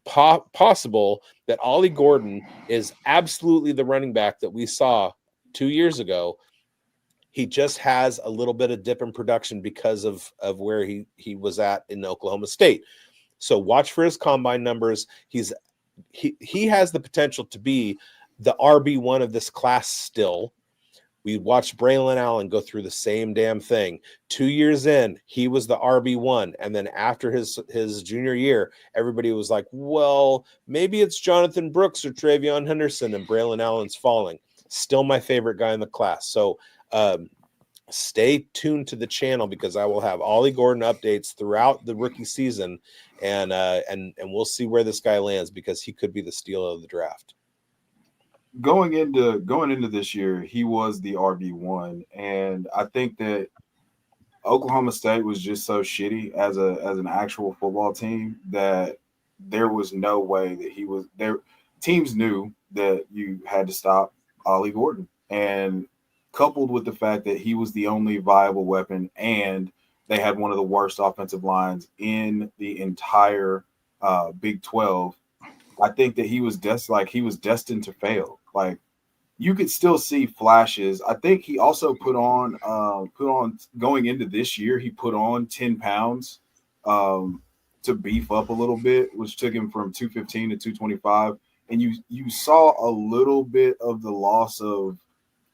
possible that Ollie Gordon is absolutely the running back that we saw 2 years ago. He just has a little bit of dip in production because of where he was at in Oklahoma State. So watch for his combine numbers. He has the potential to be the RB1 of this class still. We watched Braylon Allen go through the same damn thing. 2 years in, he was the RB1. And then after his junior year, everybody was like, well, maybe it's Jonathan Brooks or Travion Henderson, and Braylon Allen's falling. Still my favorite guy in the class. So stay tuned to the channel because I will have Ollie Gordon updates throughout the rookie season, and we'll see where this guy lands because he could be the steal of the draft. Going into this year, he was the RB1, and I think that Oklahoma State was just so shitty as an actual football team that there was no way that he was there. Teams knew that you had to stop Ollie Gordon, and coupled with the fact that he was the only viable weapon and they had one of the worst offensive lines in the entire Big 12, I think that he was destined to fail. Like, you could still see flashes. I think he also put on going into this year, he put on 10 pounds to beef up a little bit, which took him from 215 to 225. And you saw a little bit of the loss of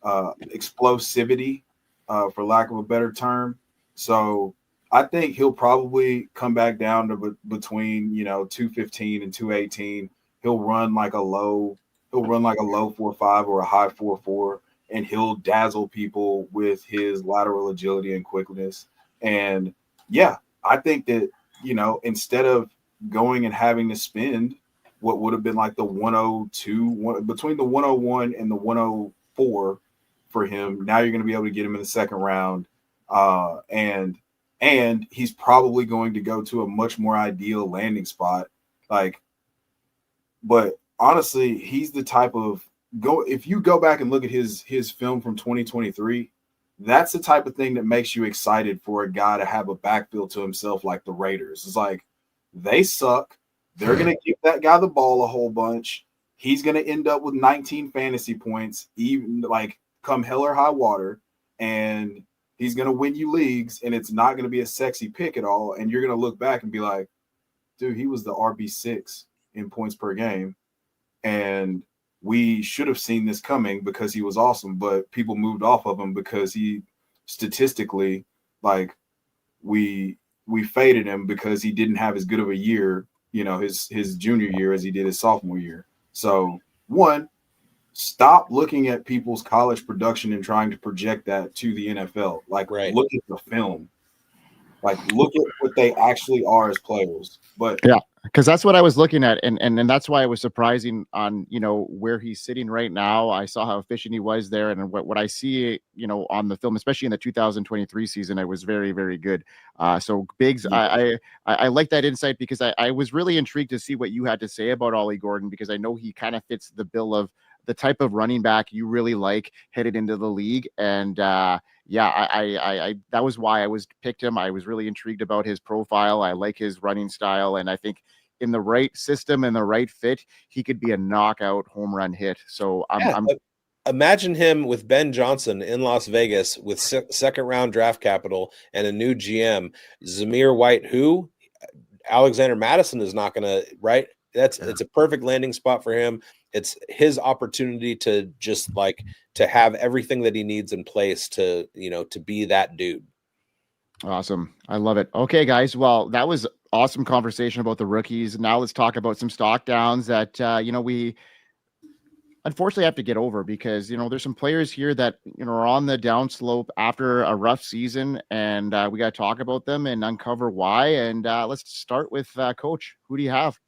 explosivity, for lack of a better term. So I think he'll probably come back down to between 215 and 218. He'll run like a low 4.5 or a high 4.4, and he'll dazzle people with his lateral agility and quickness. And yeah, I think that instead of going and having to spend what would have been like the 102 between the 101 and the 104 for him, now you're going to be able to get him in the second round, and he's probably going to go to a much more ideal landing spot. But honestly, he's the type of if you go back and look at his film from 2023, that's the type of thing that makes you excited for a guy to have a backfield to himself like the Raiders. It's like, they suck. They're going to give that guy the ball a whole bunch. He's going to end up with 19 fantasy points, even come hell or high water, and he's going to win you leagues, and it's not going to be a sexy pick at all. And you're going to look back and be like, dude, he was the RB6 in points per game, and we should have seen this coming because he was awesome, but people moved off of him because he statistically, we faded him because he didn't have as good of a year, his junior year as he did his sophomore year. So, one, stop looking at people's college production and trying to project that to the NFL. Right. Look at the film. Look at what they actually are as players. But yeah, because that's what I was looking at, and that's why it was surprising on where he's sitting right now. I saw how efficient he was there, and what I see on the film, especially in the 2023 season, it was very, very good. So Bigz, yeah. I like that insight because I was really intrigued to see what you had to say about Ollie Gordon, because I know he kind of fits the bill of the type of running back you really like headed into the league. And I that was why I picked him. I was really intrigued about his profile. I like his running style, and I think in the right system and the right fit, he could be a knockout home run hit. So imagine him with Ben Johnson in Las Vegas with second round draft capital and a new GM, Zamir White, who Alexander Madison is not going to, right? It's a perfect landing spot for him. It's his opportunity to just to have everything that he needs in place to be that dude. Awesome. I love it. Okay, guys. Well, that was awesome conversation about the rookies. Now let's talk about some stock downs that, we unfortunately have to get over because, there's some players here that, are on the downslope after a rough season, and we got to talk about them and uncover why. And let's start with Coach. Who do you have?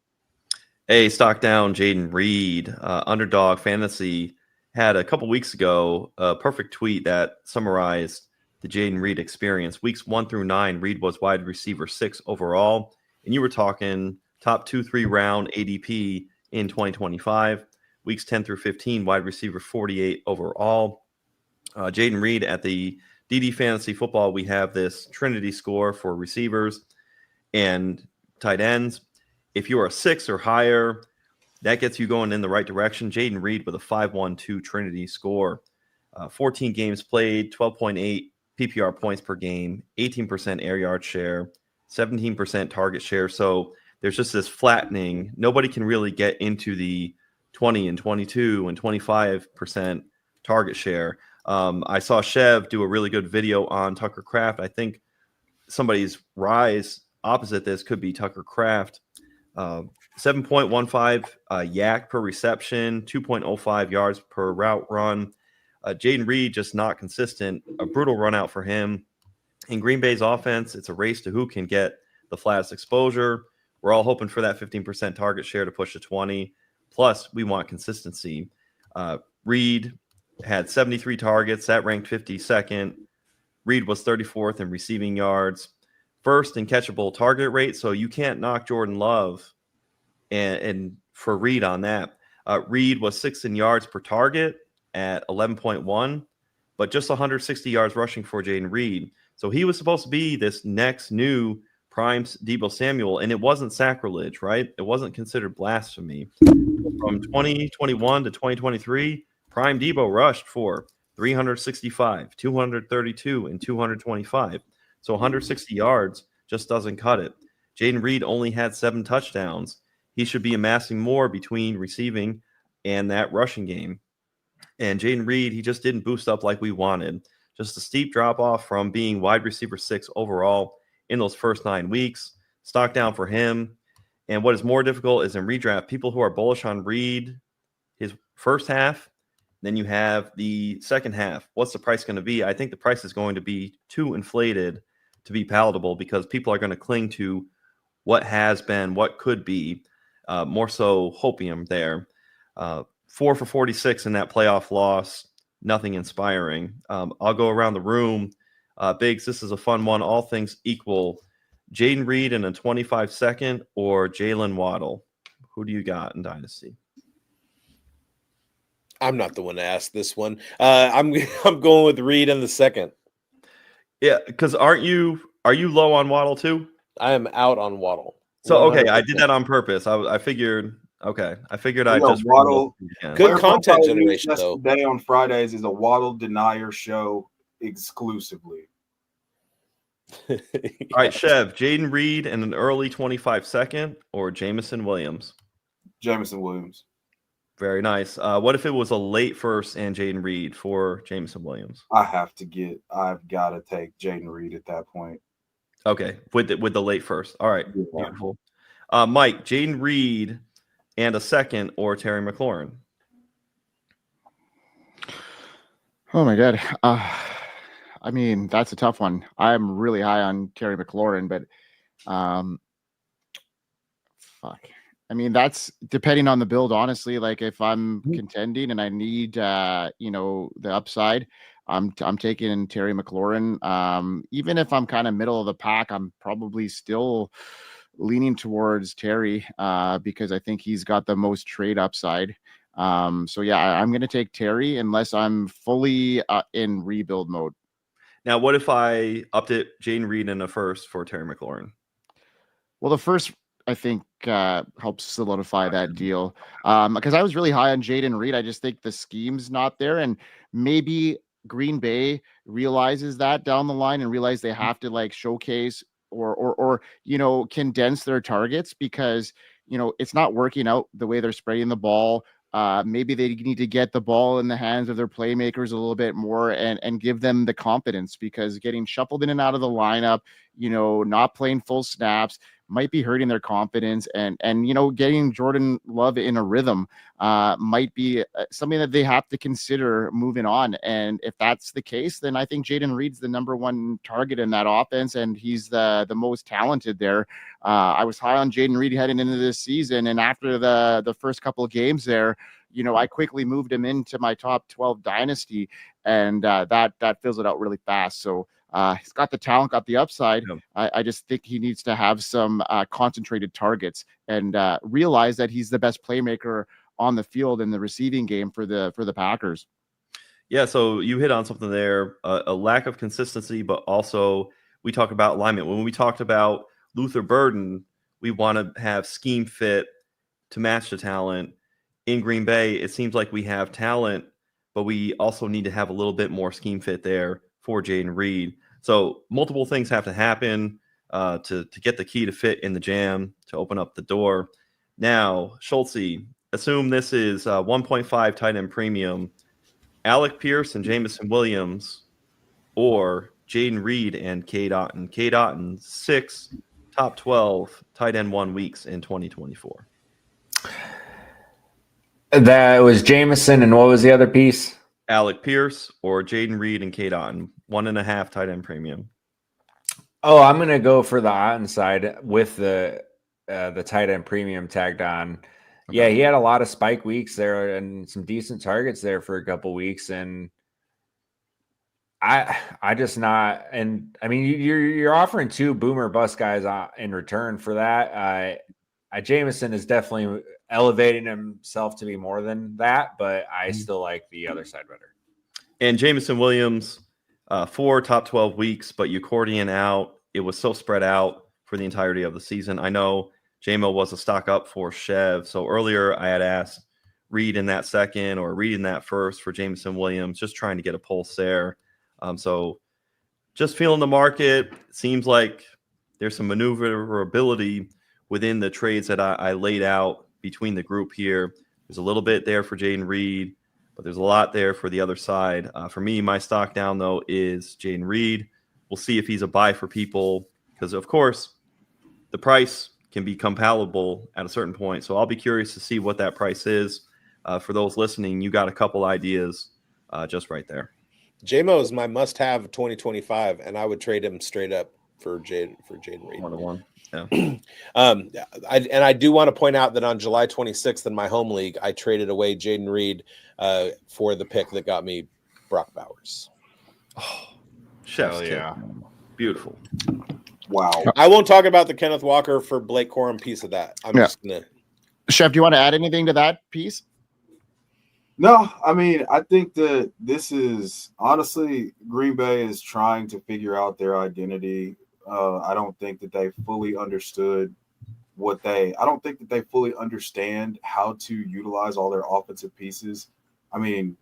Hey, stock down, Jayden Reed. Underdog Fantasy had a couple weeks ago a perfect tweet that summarized the Jayden Reed experience. Weeks 1 through 9, Reed was wide receiver 6 overall. And you were talking top 2-3 round ADP in 2025. Weeks 10 through 15, wide receiver 48 overall. Jayden Reed at the DD Fantasy Football, we have this Trinity score for receivers and tight ends. If you are a 6 or higher, that gets you going in the right direction. Jayden Reed with a 5.12 Trinity score. 14 games played, 12.8 PPR points per game, 18% air yard share, 17% target share. So there's just this flattening. Nobody can really get into the 20 and 22 and 25% target share. I saw Chev do a really good video on Tucker Kraft. I think somebody's rise opposite this could be Tucker Kraft. 7.15 yak per reception, 2.05 yards per route run. Jayden Reed just not consistent. A brutal run out for him. In Green Bay's offense, it's a race to who can get the flattest exposure. We're all hoping for that 15% target share to push to 20. Plus, we want consistency. Reed had 73 targets. That ranked 52nd. Reed was 34th in receiving yards. First in catchable target rate, so you can't knock Jordan Love and for Reed on that. Reed was 6th in yards per target at 11.1, but just 160 yards rushing for Jayden Reed. So he was supposed to be this next new prime Deebo Samuel, and it wasn't sacrilege, right? It wasn't considered blasphemy. From 2021 to 2023, prime Deebo rushed for 365, 232, and 225. So 160 yards just doesn't cut it. Jayden Reed only had 7 touchdowns. He should be amassing more between receiving and that rushing game. And Jayden Reed, he just didn't boost up like we wanted. Just a steep drop-off from being wide receiver 6 overall in those first 9 weeks. Stock down for him. And what is more difficult is in redraft, people who are bullish on Reed, his first half, then you have the second half. What's the price going to be? I think the price is going to be too inflated to be palatable because people are going to cling to what has been, what could be, more so hopium there. 4 for 46 in that playoff loss, nothing inspiring. I'll go around the room. Bigz, this is a fun one. All things equal, Jayden Reed in a 25-second or Jalen Waddle? Who do you got in Dynasty? I'm not the one to ask this one. I'm going with Reed in the second. Yeah, because are you low on Waddle too? I am out on Waddle. So okay, I did that on purpose. I figured. Okay, I figured I'd just Waddle. Good content generation though. Today on Fridays is a Waddle denier show exclusively. All right, Chev, Jayden Reed in an early 25-second or Jameson Williams? Jameson Williams. Very nice. What if it was a late first and Jayden Reed for Jameson Williams? I've got to take Jayden Reed at that point. Okay, with the late first. All right, yeah. Beautiful. Mike, Jayden Reed and a second or Terry McLaurin? Oh my God. I mean, that's a tough one. I'm really high on Terry McLaurin, but fuck. I mean, that's depending on the build, honestly. Like if I'm contending and I need the upside, I'm taking Terry McLaurin. Even if I'm kind of middle of the pack, I'm probably still leaning towards Terry because I think he's got the most trade upside. So yeah, I'm going to take Terry unless I'm fully in rebuild mode. Now, what if I upped it Jayden Reed in a first for Terry McLaurin? Well, the first, I think, helps solidify that deal. Because I was really high on Jayden Reed. I just think the scheme's not there. And maybe Green Bay realizes that down the line and realize they have to like showcase or condense their targets because, it's not working out the way they're spreading the ball. Maybe they need to get the ball in the hands of their playmakers a little bit more and give them the confidence because getting shuffled in and out of the lineup, not playing full snaps might be hurting their confidence, and getting Jordan Love in a rhythm might be something that they have to consider moving on. And if that's the case, then I think Jayden Reed's the number one target in that offense, and he's the most talented there. I was high on Jayden Reed heading into this season, and after the first couple of games there, I quickly moved him into my top 12 dynasty, and that fills it out really fast. So he's got the talent, got the upside. Yeah. I just think he needs to have some concentrated targets and realize that he's the best playmaker on the field in the receiving game for the Packers. Yeah, so you hit on something there, a lack of consistency, but also we talk about alignment. When we talked about Luther Burden, we want to have scheme fit to match the talent. In Green Bay, it seems like we have talent, but we also need to have a little bit more scheme fit there for Jayden Reed. So multiple things have to happen to get the key to fit in the jam, to open up the door. Now, Schultzy, assume this is 1.5 tight end premium, Alec Pierce and Jamison Williams, or Jayden Reed and Cade Otton. Cade Otton, 6 top 12 tight end 1 weeks in 2024. That was Jamison, and what was the other piece? Alec Pierce or Jayden Reed and Cade Otton, 1.5 tight end premium. Oh, I'm gonna go for the Otton side with the tight end premium tagged on. Okay. Yeah, he had a lot of spike weeks there and some decent targets there for a couple weeks, and I just not. And I mean, you're offering 2 boomer bust guys in return for that. Jamison is definitely elevating himself to be more than that, but I still like the other side better. And Jamison Williams, 4 top 12 weeks, but you accordion out. It was so spread out for the entirety of the season. I know JMO was a stock up for Chev. So earlier I had asked Reed in that second or Reed in that first for Jamison Williams, just trying to get a pulse there. So just feeling the market. Seems like there's some maneuverability within the trades that I laid out between the group here. There's a little bit there for Jayden Reed, but there's a lot there for the other side. For me, my stock down, though, is Jayden Reed. We'll see if he's a buy for people because, of course, the price can become palatable at a certain point. So I'll be curious to see what that price is. For those listening, you got a couple ideas just right there. JMO is my must-have 2025, and I would trade him straight up for Jayden Reed. 1-to-1. Yeah. I do want to point out that on July 26th in my home league, I traded away Jayden Reed for the pick that got me Brock Bowers. Oh, chef's yeah, beautiful. Wow. I won't talk about the Kenneth Walker for Blake Corum piece of that. I'm just gonna. Chef, do you want to add anything to that piece? No, I mean, I think that this is honestly Green Bay is trying to figure out their identity. I don't think that they fully understood I don't think that they fully understand how to utilize all their offensive pieces. I mean,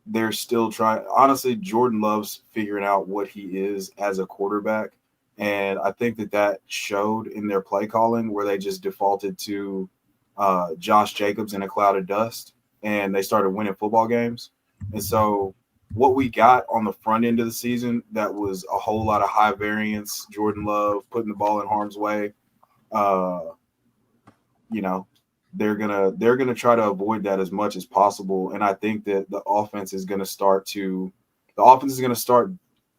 they're still trying. Honestly, Jordan Love's figuring out what he is as a quarterback. And I think that showed in their play calling where they just defaulted to Josh Jacobs in a cloud of dust and they started winning football games. And so what we got on the front end of the season, that was a whole lot of high variance, Jordan Love putting the ball in harm's way. They're gonna try to avoid that as much as possible. And I think that the offense is gonna start.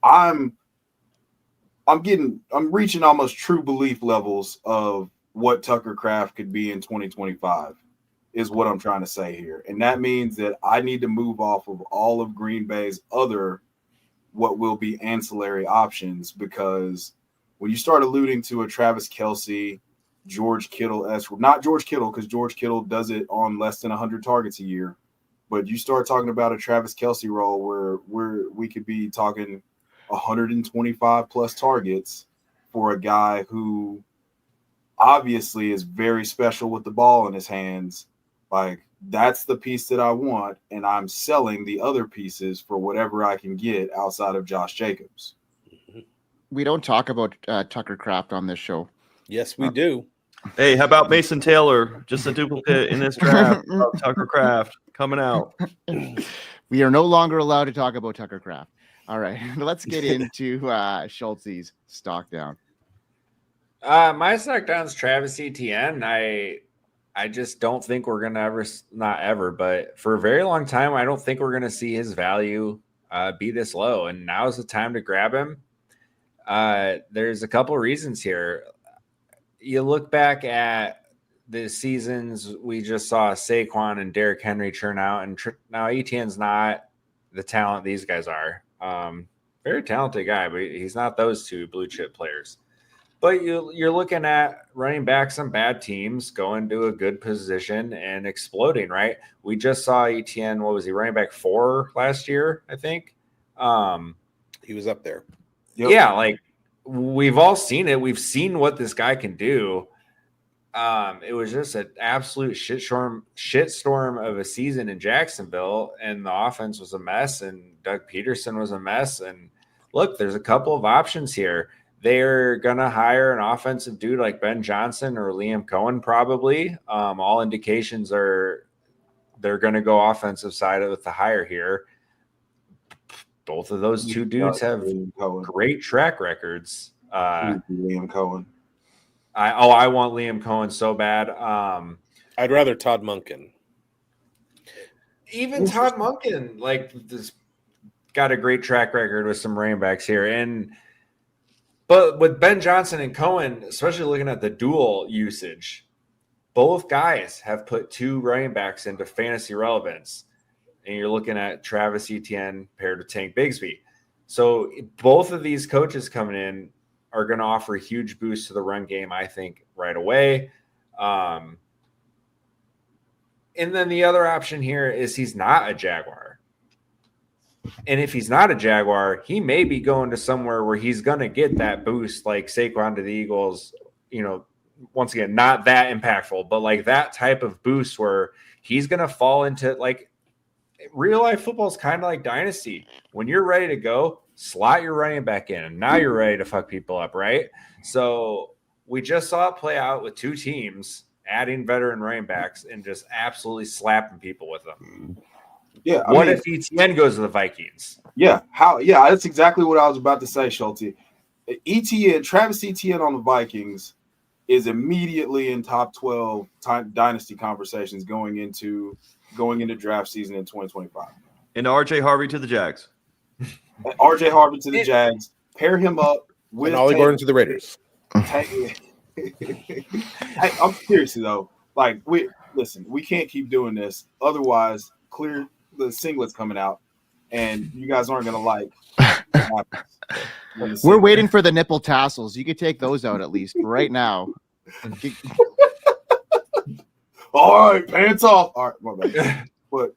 I'm reaching almost true belief levels of what Tucker Kraft could be in 2025 is what I'm trying to say here. And that means that I need to move off of all of Green Bay's other what will be ancillary options, because when you start alluding to a Travis Kelce, George Kittle-esque, not George Kittle, because George Kittle does it on less than 100 targets a year, but you start talking about a Travis Kelce role where we could be talking 125 plus targets for a guy who obviously is very special with the ball in his hands. Like, that's the piece that I want, and I'm selling the other pieces for whatever I can get outside of Josh Jacobs. We don't talk about Tucker Kraft on this show. Yes, we do. Hey, how about Mason Taylor? Just a duplicate in this draft of Tucker Kraft coming out. We are no longer allowed to talk about Tucker Kraft. All right, let's get into Schultzy's stock down. My stock down's Travis Etienne. I just don't think we're gonna ever, not ever, but for a very long time, I don't think we're gonna see his value be this low. And now is the time to grab him. There's a couple reasons here. You look back at the seasons we just saw Saquon and Derrick Henry churn out, and now Etienne's not the talent these guys are. Very talented guy, but he's not those two blue chip players. But you're looking at running back some bad teams going to a good position and exploding, right? We just saw Etienne. What was he, running back 4 last year? I think He was up there. Yep. Yeah, like we've all seen it. We've seen what this guy can do. It was just an absolute shitstorm of a season in Jacksonville, and the offense was a mess, and Doug Peterson was a mess. And look, there's a couple of options here. They're going to hire an offensive dude like Ben Johnson or Liam Cohen, probably. All indications are they're going to go offensive side with the hire here. Both of those two dudes have great track records. Liam Cohen. I want Liam Cohen so bad. I'd rather Todd Monken. Even Todd Monken, like, this got a great track record with some running backs here. But with Ben Johnson and Cohen, especially looking at the dual usage, both guys have put 2 running backs into fantasy relevance. And you're looking at Travis Etienne paired with Tank Bigsby. So both of these coaches coming in are going to offer a huge boost to the run game, I think, right away. And then the other option here is he's not a Jaguar. And if he's not a Jaguar, he may be going to somewhere where he's going to get that boost like Saquon to the Eagles, once again, not that impactful, but like that type of boost where he's going to fall into, like, real life football is kind of like Dynasty. When you're ready to go, slot your running back in, and now you're ready to fuck people up, right? So we just saw it play out with 2 teams adding veteran running backs and just absolutely slapping people with them. Yeah. What if Etienne goes to the Vikings? Yeah. Yeah, that's exactly what I was about to say, Schultzy. Travis Etienne on the Vikings is immediately in top 12 dynasty conversations going into draft season in 2025. And RJ Harvey to the Jags. RJ Harvey to the Jags. Pair him up with And Ollie Gordon to the Raiders. Hey, I'm seriously though. Like, we can't keep doing this. Otherwise, clear the singlets coming out, and you guys aren't gonna like what happens. We're waiting for the nipple tassels. You could take those out at least right now. All right, pants off. All right, my bad. But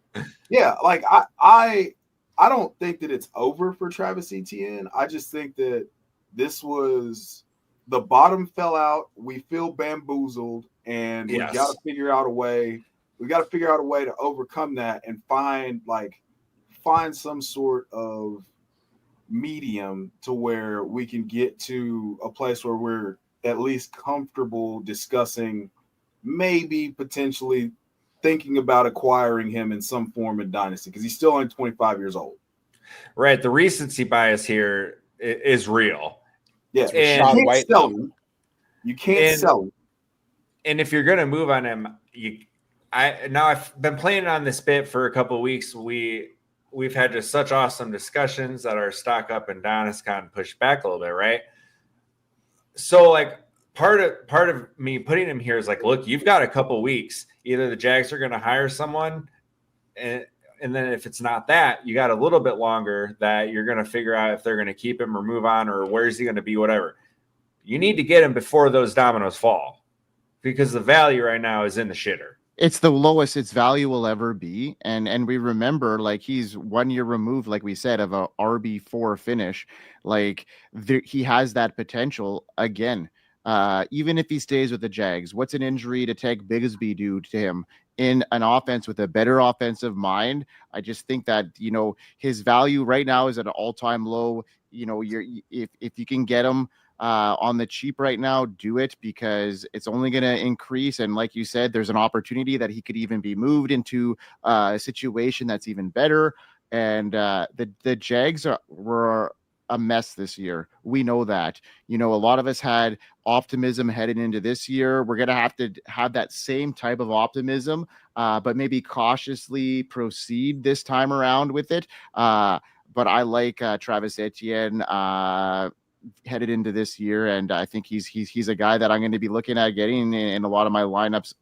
yeah, like I don't think that it's over for Travis Etienne. I just think that this was the bottom fell out. We feel bamboozled, and we got to figure out a way. We got to figure out a way to overcome that and find some sort of medium to where we can get to a place where we're at least comfortable discussing, maybe potentially thinking about acquiring him in some form in Dynasty, because he's still only 25 years old. Right. The recency bias here is real. Yeah. You can't sell him. And if you're going to move on him, I've been playing on this bit for a couple of weeks. We've had just such awesome discussions that our stock up and down has kind of pushed back a little bit, right? So, like, part of me putting him here is like, look, you've got a couple weeks. Either the Jags are going to hire someone, and then if it's not that, you got a little bit longer that you're going to figure out if they're going to keep him or move on, or where's he going to be, whatever. You need to get him before those dominoes fall, because the value right now is in the shitter. It's the lowest its value will ever be. And we remember, like, he's 1 year removed, like we said, of a RB4 finish. Like, he has that potential again. Even if he stays with the Jags, what's an injury to Tank Bigsby do to him in an offense with a better offensive mind? I just think that, his value right now is at an all-time low. If you can get him on the cheap right now, do it, because it's only going to increase. And like you said, there's an opportunity that he could even be moved into a situation that's even better. And the Jags were a mess this year. We know that. A lot of us had optimism headed into this year. We're going to have that same type of optimism, but maybe cautiously proceed this time around with it. But I like Travis Etienne headed into this year, and I think he's a guy that I'm going to be looking at getting in a lot of my lineups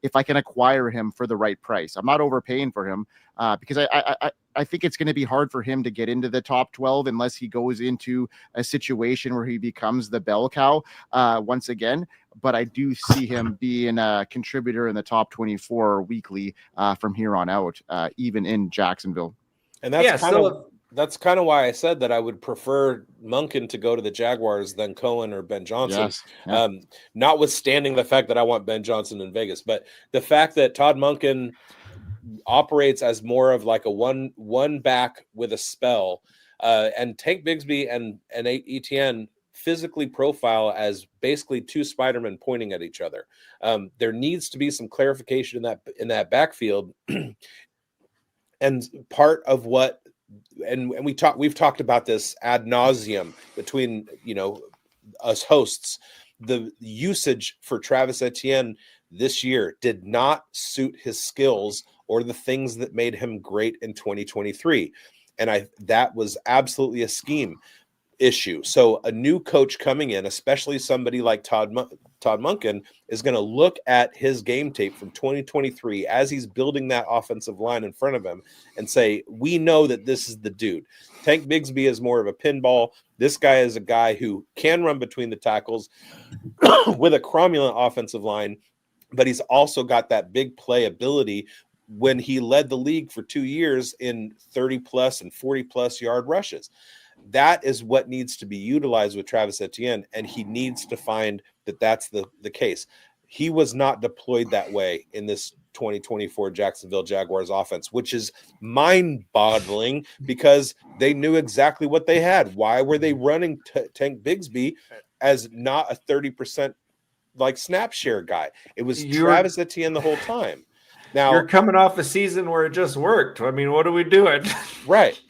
if I can acquire him for the right price. I'm not overpaying for him because I think it's going to be hard for him to get into the top 12 unless he goes into a situation where he becomes the bell cow once again. But I do see him being a contributor in the top 24 weekly from here on out, even in Jacksonville. And that's kind of why I said that I would prefer Monken to go to the Jaguars than Cohen or Ben Johnson. Yes. Yeah. Notwithstanding the fact that I want Ben Johnson in Vegas, but the fact that Todd Monken operates as more of like a one back with a spell, and Tank Bigsby and Etienne physically profile as basically two Spider-Men pointing at each other. There needs to be some clarification in that backfield, and part of what. And we've talked about this ad nauseum between us hosts. The usage for Travis Etienne this year did not suit his skills or the things that made him great in 2023, and that was absolutely a scheme issue. So a new coach coming in, especially somebody like Todd Monken, is going to look at his game tape from 2023 as he's building that offensive line in front of him and say, we know that this is the dude. Tank Bigsby is more of a pinball. This guy is a guy who can run between the tackles with a cromulent offensive line, but he's also got that big play ability when he led the league for 2 years in 30 plus and 40 plus yard rushes. That is what needs to be utilized with Travis Etienne, and he needs to find that that's the case. He was not deployed that way in this 2024 Jacksonville Jaguars offense, which is mind-boggling because they knew exactly what they had. Why were they running Tank Bigsby as not a 30% like snap share guy? It was Travis Etienne the whole time. Now you're coming off a season where it just worked. I mean, what are we doing? Right.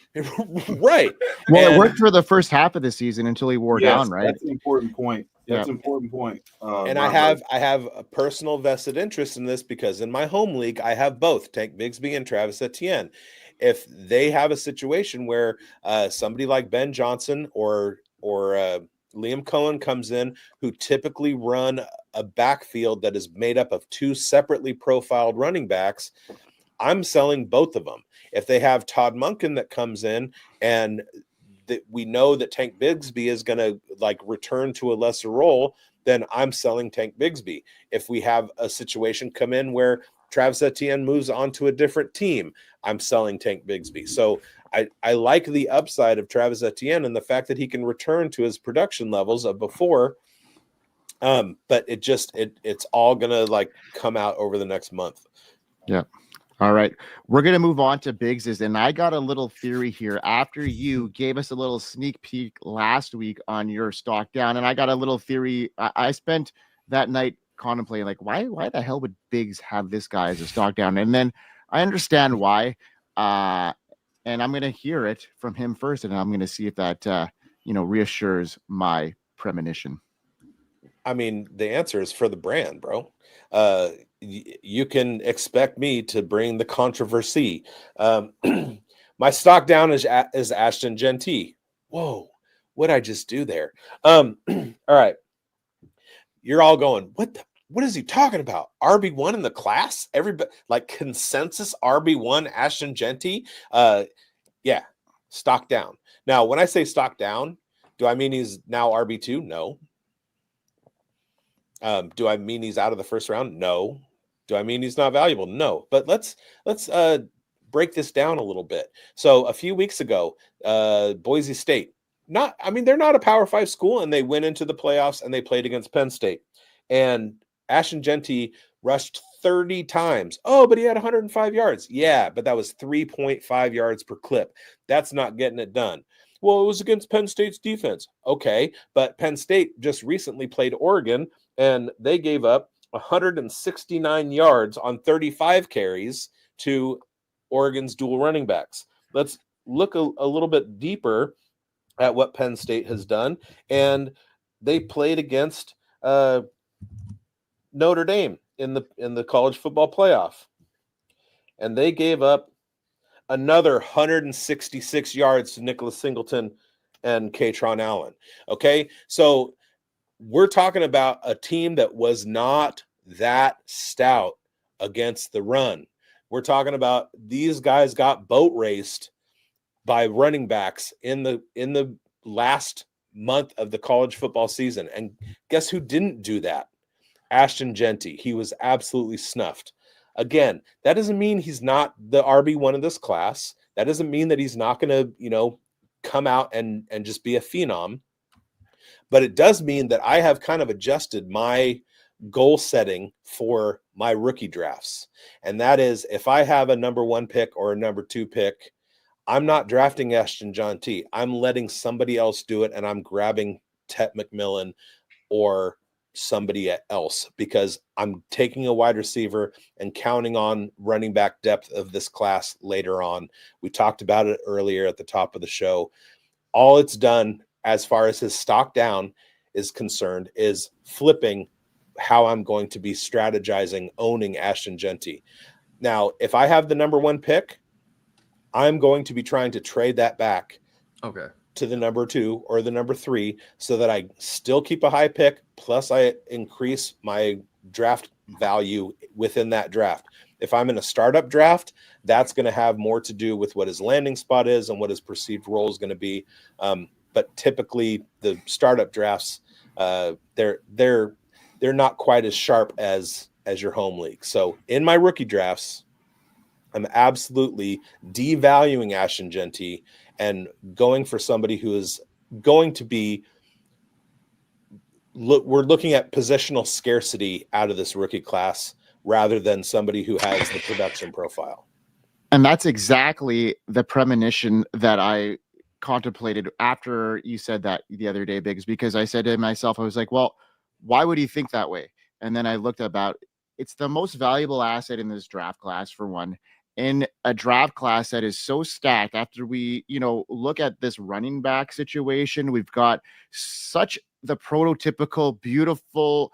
Right. Well, it worked for the first half of the season until he wore down, right? That's an important point. That's an important point. And I have a personal vested interest in this because in my home league, I have both Tank Bigsby and Travis Etienne. If they have a situation where somebody like Ben Johnson or Liam Cohen comes in, who typically run a backfield that is made up of two separately profiled running backs, I'm selling both of them. If they have Todd Monken that comes in and that we know that Tank Bigsby is going to like return to a lesser role, then I'm selling Tank Bigsby. If we have a situation come in where Travis Etienne moves on to a different team, I'm selling Tank Bigsby. So I like the upside of Travis Etienne and the fact that he can return to his production levels of before. But it's all going to like come out over the next month. Yeah. All right. We're going to move on to Biggs's. And I got a little theory here after you gave us a little sneak peek last week on your stock down. And I got a little theory. I spent that night contemplating, like, why the hell would Bigz have this guy as a stock down? And then I understand why. And I'm going to hear it from him first. And I'm going to see if that, reassures my premonition. I mean, the answer is for the brand, bro. You can expect me to bring the controversy. My stock down is Ashton Jeanty. Whoa, what'd I just do there? All right. You're all going, what is he talking about? RB1 in the class? Everybody like consensus RB1 Ashton Jeanty? Yeah, stock down. Now, when I say stock down, do I mean he's now RB2? No. Do I mean he's out of the first round? No. Do I mean he's not valuable? No. But let's break this down a little bit. So a few weeks ago, Boise State, they're not a Power 5 school, and they went into the playoffs and they played against Penn State. And Ashton Jeanty rushed 30 times. Oh, but he had 105 yards. Yeah, but that was 3.5 yards per clip. That's not getting it done. Well, it was against Penn State's defense. Okay, but Penn State just recently played Oregon, and they gave up 169 yards on 35 carries to Oregon's dual running backs. Let's look a little bit deeper at what Penn State has done, and they played against Notre Dame in the college football playoff, and they gave up another 166 yards to Nicholas Singleton and Katron Allen. Okay, so we're talking about a team that was not that stout against the run. We're talking about these guys got boat raced by running backs in the last month of the college football season. And guess who didn't do that? Ashton Jeanty. He was absolutely snuffed. Again, that doesn't mean he's not the RB1 of this class. That doesn't mean that he's not going to, come out and just be a phenom. But it does mean that I have kind of adjusted my goal setting for my rookie drafts. And that is, if I have a number 1 pick or a number 2 pick, I'm not drafting Ashton Jeanty. I'm letting somebody else do it, and I'm grabbing Tet McMillan or somebody else because I'm taking a wide receiver and counting on running back depth of this class later on. We talked about it earlier at the top of the show. All it's done as far as his stock down is concerned is flipping how I'm going to be strategizing owning Ashton Jeanty. Now, if I have the number 1 pick, I'm going to be trying to trade that back to the number 2 or the number 3 so that I still keep a high pick, plus I increase my draft value within that draft. If I'm in a startup draft, that's going to have more to do with what his landing spot is and what his perceived role is going to be. But typically the startup drafts, they're not quite as sharp as your home league. So in my rookie drafts, I'm absolutely devaluing Ashton Jeanty and going for somebody who is going to be we're looking at positional scarcity out of this rookie class rather than somebody who has the production profile. And that's exactly the premonition that I contemplated after you said that the other day, Bigz, because I said to myself, I was like, well, why would he think that way? And then I looked about, it's the most valuable asset in this draft class, for one, in a draft class that is so stacked. After we, look at this running back situation, we've got such the prototypical, beautiful,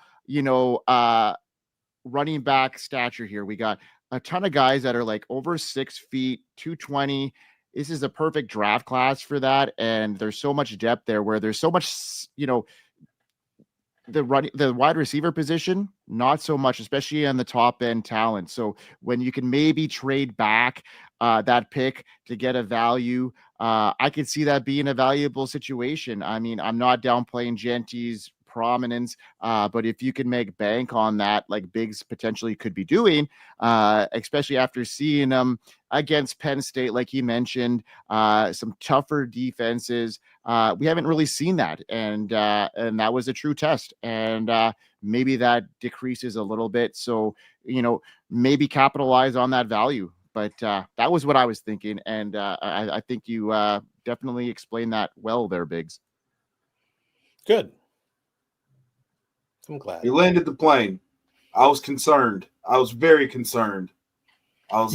running back stature here. We got a ton of guys that are like over 6 feet, 220. This is a perfect draft class for that. And there's so much depth there where there's so much, the wide receiver position, not so much, especially on the top end talent. So when you can maybe trade back that pick to get a value, I could see that being a valuable situation. I mean, I'm not downplaying Jeanty's prominence, but if you can make bank on that, like Bigz potentially could be doing, especially after seeing them against Penn State, like he mentioned, some tougher defenses. We haven't really seen that, and that was a true test, and maybe that decreases a little bit. So maybe capitalize on that value. But that was what I was thinking, and I think you definitely explained that well there, Bigz. Good. I'm glad. He landed the plane. I was concerned. I was very concerned. I was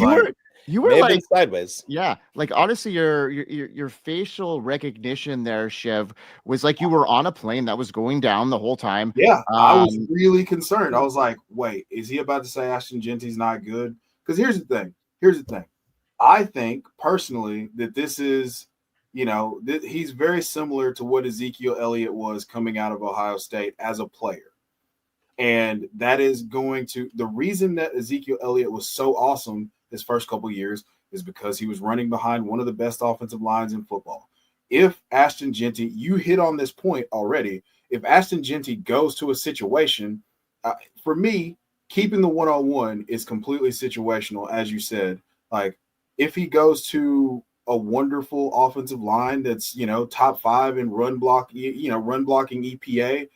you were like sideways. Yeah, like honestly, your facial recognition there, Chev, was like you were on a plane that was going down the whole time. Yeah, I was really concerned. I was like, wait, is he about to say Ashton Jeanty's not good? Because here's the thing. I think personally that this is, he's very similar to what Ezekiel Elliott was coming out of Ohio State as a player. And that is the reason that Ezekiel Elliott was so awesome his first couple years is because he was running behind one of the best offensive lines in football. If Ashton Jeanty, you hit on this point already, if Ashton Jeanty goes to a situation, for me, keeping the one-on-one is completely situational, as you said. Like, if he goes to a wonderful offensive line that's, top 5 in run blocking EPA,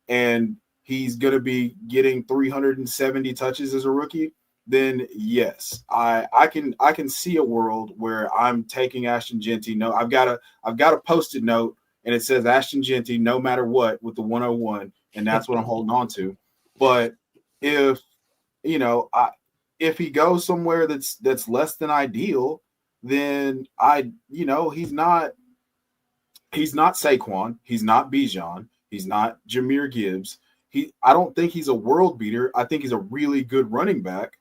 and he's going to be getting 370 touches as a rookie, then yes, I can see a world where I'm taking Ashton Jeanty. No, I've got a Post-it note and it says Ashton Jeanty no matter what with the 101, and that's what I'm holding on to. But if he goes somewhere that's less than ideal, then he's not He's not Saquon. He's not Bijan. He's not Jahmyr Gibbs. I don't think he's a world beater. I think he's a really good running back.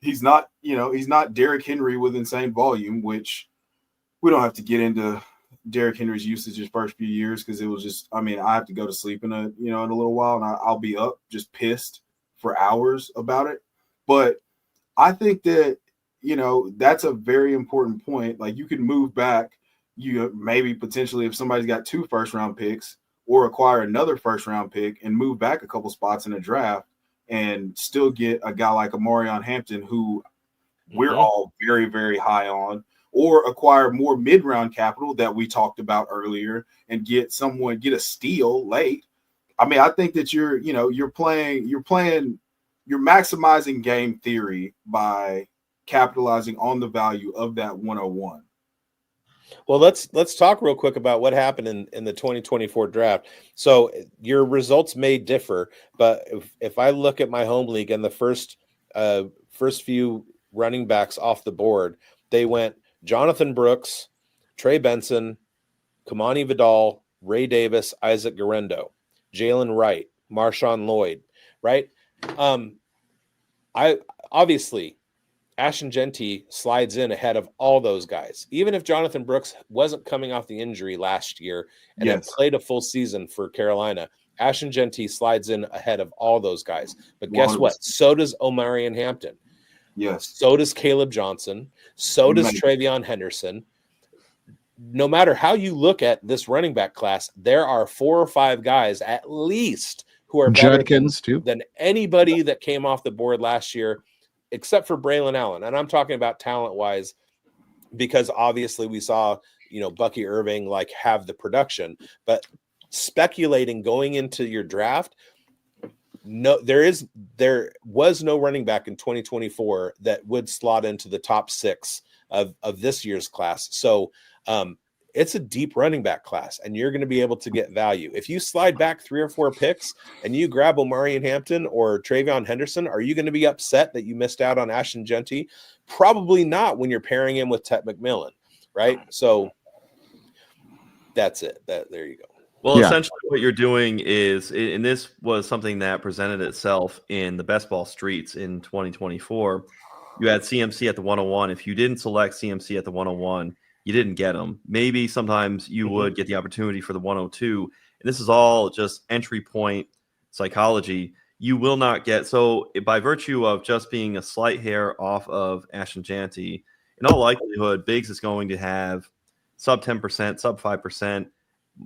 He's not, he's not Derrick Henry with insane volume, which we don't have to get into Derrick Henry's usage his first few years because it was just, I have to go to sleep in a little while and I'll be up just pissed for hours about it. But I think that, that's a very important point. Like you can move back, maybe potentially if somebody's got 2 first-round picks or acquire another first-round pick and move back a couple spots in the draft and still get a guy like Omarion Hampton, who we're all very, very high on, or acquire more mid-round capital that we talked about earlier and get a steal late. I think that you're maximizing game theory by capitalizing on the value of that 101. Well, let's talk real quick about what happened in the 2024 draft. So your results may differ, but if I look at my home league and the first few running backs off the board, they went Jonathan Brooks, Trey Benson, Kamani Vidal, Ray Davis, Isaac Guerrero, Jalen Wright, Marshawn Lloyd, right? Obviously Ashton Jeanty slides in ahead of all those guys. Even if Jonathan Brooks wasn't coming off the injury last year and had played a full season for Carolina, Ashton Jeanty slides in ahead of all those guys. But guess 100%. What? So does Omarion Hampton. Yes. So does Caleb Johnson. So does Travion Henderson. No matter how you look at this running back class, there are 4 or 5 guys at least who are better than anybody that came off the board last year, except for Braylon Allen. And I'm talking about talent-wise because obviously we saw, Bucky Irving have the production. But speculating going into your draft, there was no running back in 2024 that would slot into the top 6 of this year's class. So it's a deep running back class, and you're going to be able to get value. If you slide back 3 or 4 picks and you grab Omarion Hampton or Travion Henderson, are you going to be upset that you missed out on Ashton Jeanty? Probably not when you're pairing him with Tet McMillan, right? So that's it. There you go. Well, essentially what you're doing is, and this was something that presented itself in the best ball streets in 2024, you had CMC at the 101. If you didn't select CMC at the 101, you didn't get him. Maybe sometimes you would get the opportunity for the 102. And this is all just entry point psychology. You will not get, so by virtue of just being a slight hair off of Ashton Jeanty, in all likelihood, Bigz is going to have sub 10%, sub 5%,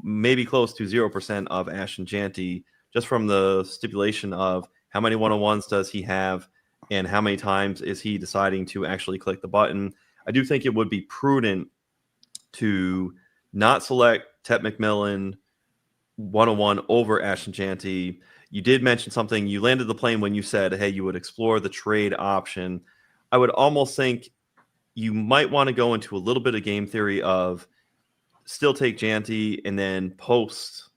maybe close to 0% of Ashton Jeanty, just from the stipulation of how many 101s does he have and how many times is he deciding to actually click the button. I do think it would be prudent to not select Tet McMillan 101 over Ashton Jeanty. You did mention something. You landed the plane when you said, hey, you would explore the trade option. I would almost think you might want to go into a little bit of game theory of still take Jeanty and then post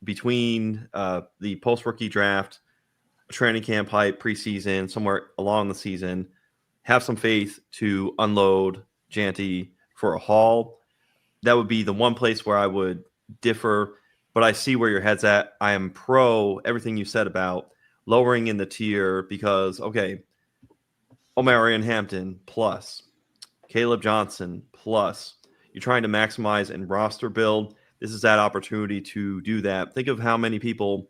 between the post-rookie draft, training camp hype, preseason, somewhere along the season, have some faith to unload Jeanty for a haul. That would be the one place where I would differ, but I see where your head's at. I am pro everything you said about lowering in the tier because, okay, Omarion Hampton plus, Caleb Johnson plus. You're trying to maximize and roster build. This is that opportunity to do that. Think of how many people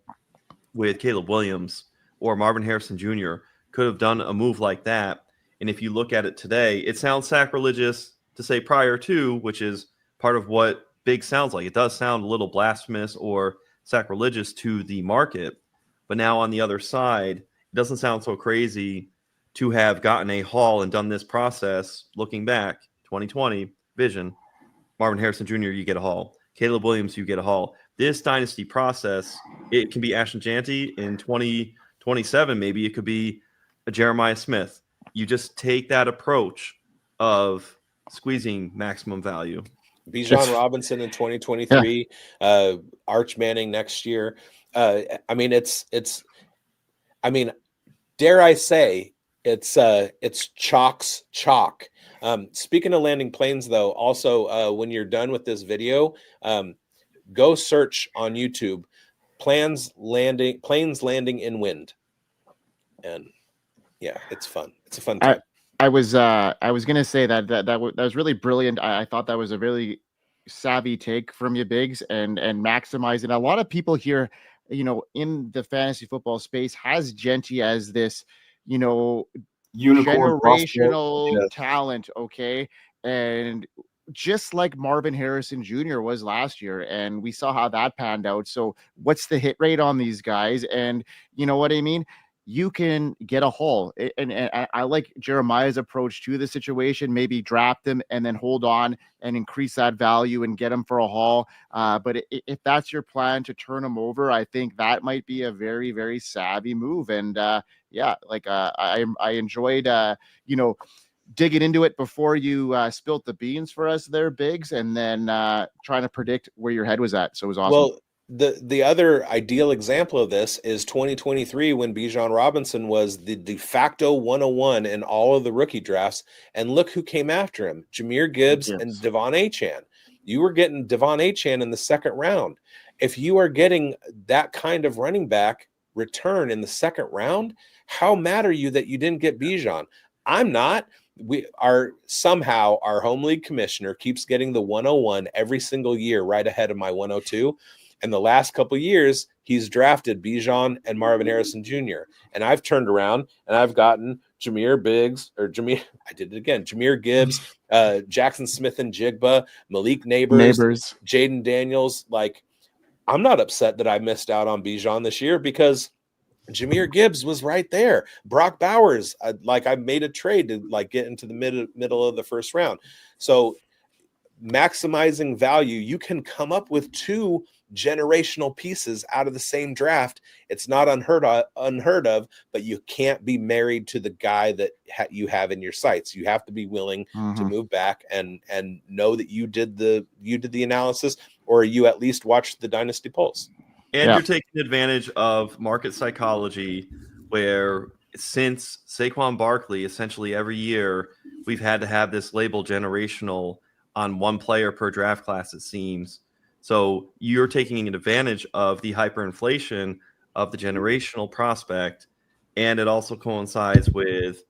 with Caleb Williams or Marvin Harrison Jr. could have done a move like that. And if you look at it today, it sounds sacrilegious to say prior to, which is part of what Bigz sounds like. It does sound a little blasphemous or sacrilegious to the market. But now on the other side, it doesn't sound so crazy to have gotten a haul and done this process. Looking back, 2020 vision, Marvin Harrison Jr., you get a haul. Caleb Williams, you get a haul. This dynasty process, it can be Ashton Jeanty in 2027. Maybe it could be a Jeremiah Smith. You just take that approach of squeezing maximum value. Bijan Robinson in 2023, Arch Manning next year. Dare I say, It's Chalk's Chalk. Speaking of landing planes, though, also when you're done with this video, go search on YouTube planes landing in wind, and yeah, it's fun. It's a fun time. I was gonna say that was really brilliant. I thought that was a really savvy take from you, Bigz, and maximizing. A lot of people here, in the fantasy football space, has Jeanty as this, Unicorn generational talent. Okay, and just like Marvin Harrison Jr. was last year, and we saw how that panned out. So, what's the hit rate on these guys? And you know what I mean? You can get a haul. And I like Jeremiah's approach to the situation. Maybe draft them and then hold on and increase that value and get them for a haul. But if that's your plan to turn them over, I think that might be a very, very savvy move. And I enjoyed, digging into it before you spilt the beans for us there, Bigz, and then trying to predict where your head was at. So it was awesome. Well, the other ideal example of this is 2023 when Bijan Robinson was the de facto 101 in all of the rookie drafts, and look who came after him: Jahmyr Gibbs and Devon Achane. You were getting Devon Achane in the second round. If you are getting that kind of running back return in the second round, how mad are you that you didn't get Bijan? I'm not. Somehow our home league commissioner keeps getting the 101 every single year, right ahead of my 102. And the last couple of years, he's drafted Bijan and Marvin Harrison Jr. And I've turned around and I've gotten Jahmyr Gibbs, Jackson Smith and Jigba, Malik Neighbors, Jaden Daniels. Like, I'm not upset that I missed out on Bijan this year because Jahmyr Gibbs was right there. Brock Bowers, I made a trade to get into the middle of the first round. So maximizing value, you can come up with two generational pieces out of the same draft. It's not unheard of, but you can't be married to the guy that you have in your sights. You have to be willing to move back and know that you did the analysis, or you at least watched the Dynasty Pulse. And you're taking advantage of market psychology, where since Saquon Barkley, essentially every year we've had to have this label generational on one player per draft class, it seems. So you're taking advantage of the hyperinflation of the generational prospect, and it also coincides with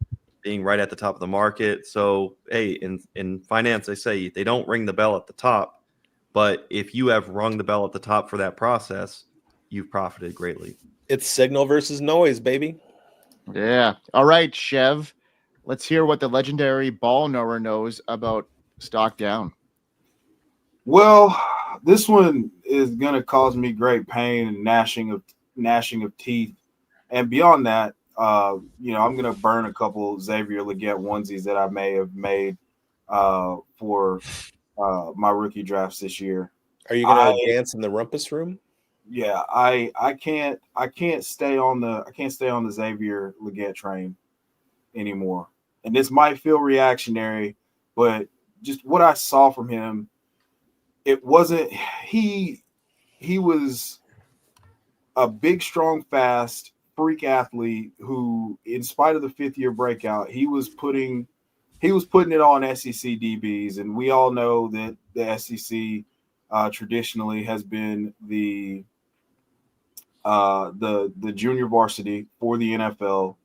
being right at the top of the market. So, hey, in finance, they say they don't ring the bell at the top, but if you have rung the bell at the top for that process, you've profited greatly. It's signal versus noise, baby. Yeah. All right, Chev. Let's hear what the legendary ball knower knows about stock down. Well, this one is going to cause me great pain and gnashing of teeth. And beyond that, I'm going to burn a couple Xavier Legette onesies that I may have made for my rookie drafts this year. Are you going to dance in the rumpus room? Yeah, I can't stay on the Xavier Legette train anymore. And this might feel reactionary, but just what I saw from him, it wasn't he was a big, strong, fast freak athlete who, in spite of the fifth-year breakout, he was putting it on SEC DBs, and we all know that the SEC traditionally has been the junior varsity for the NFL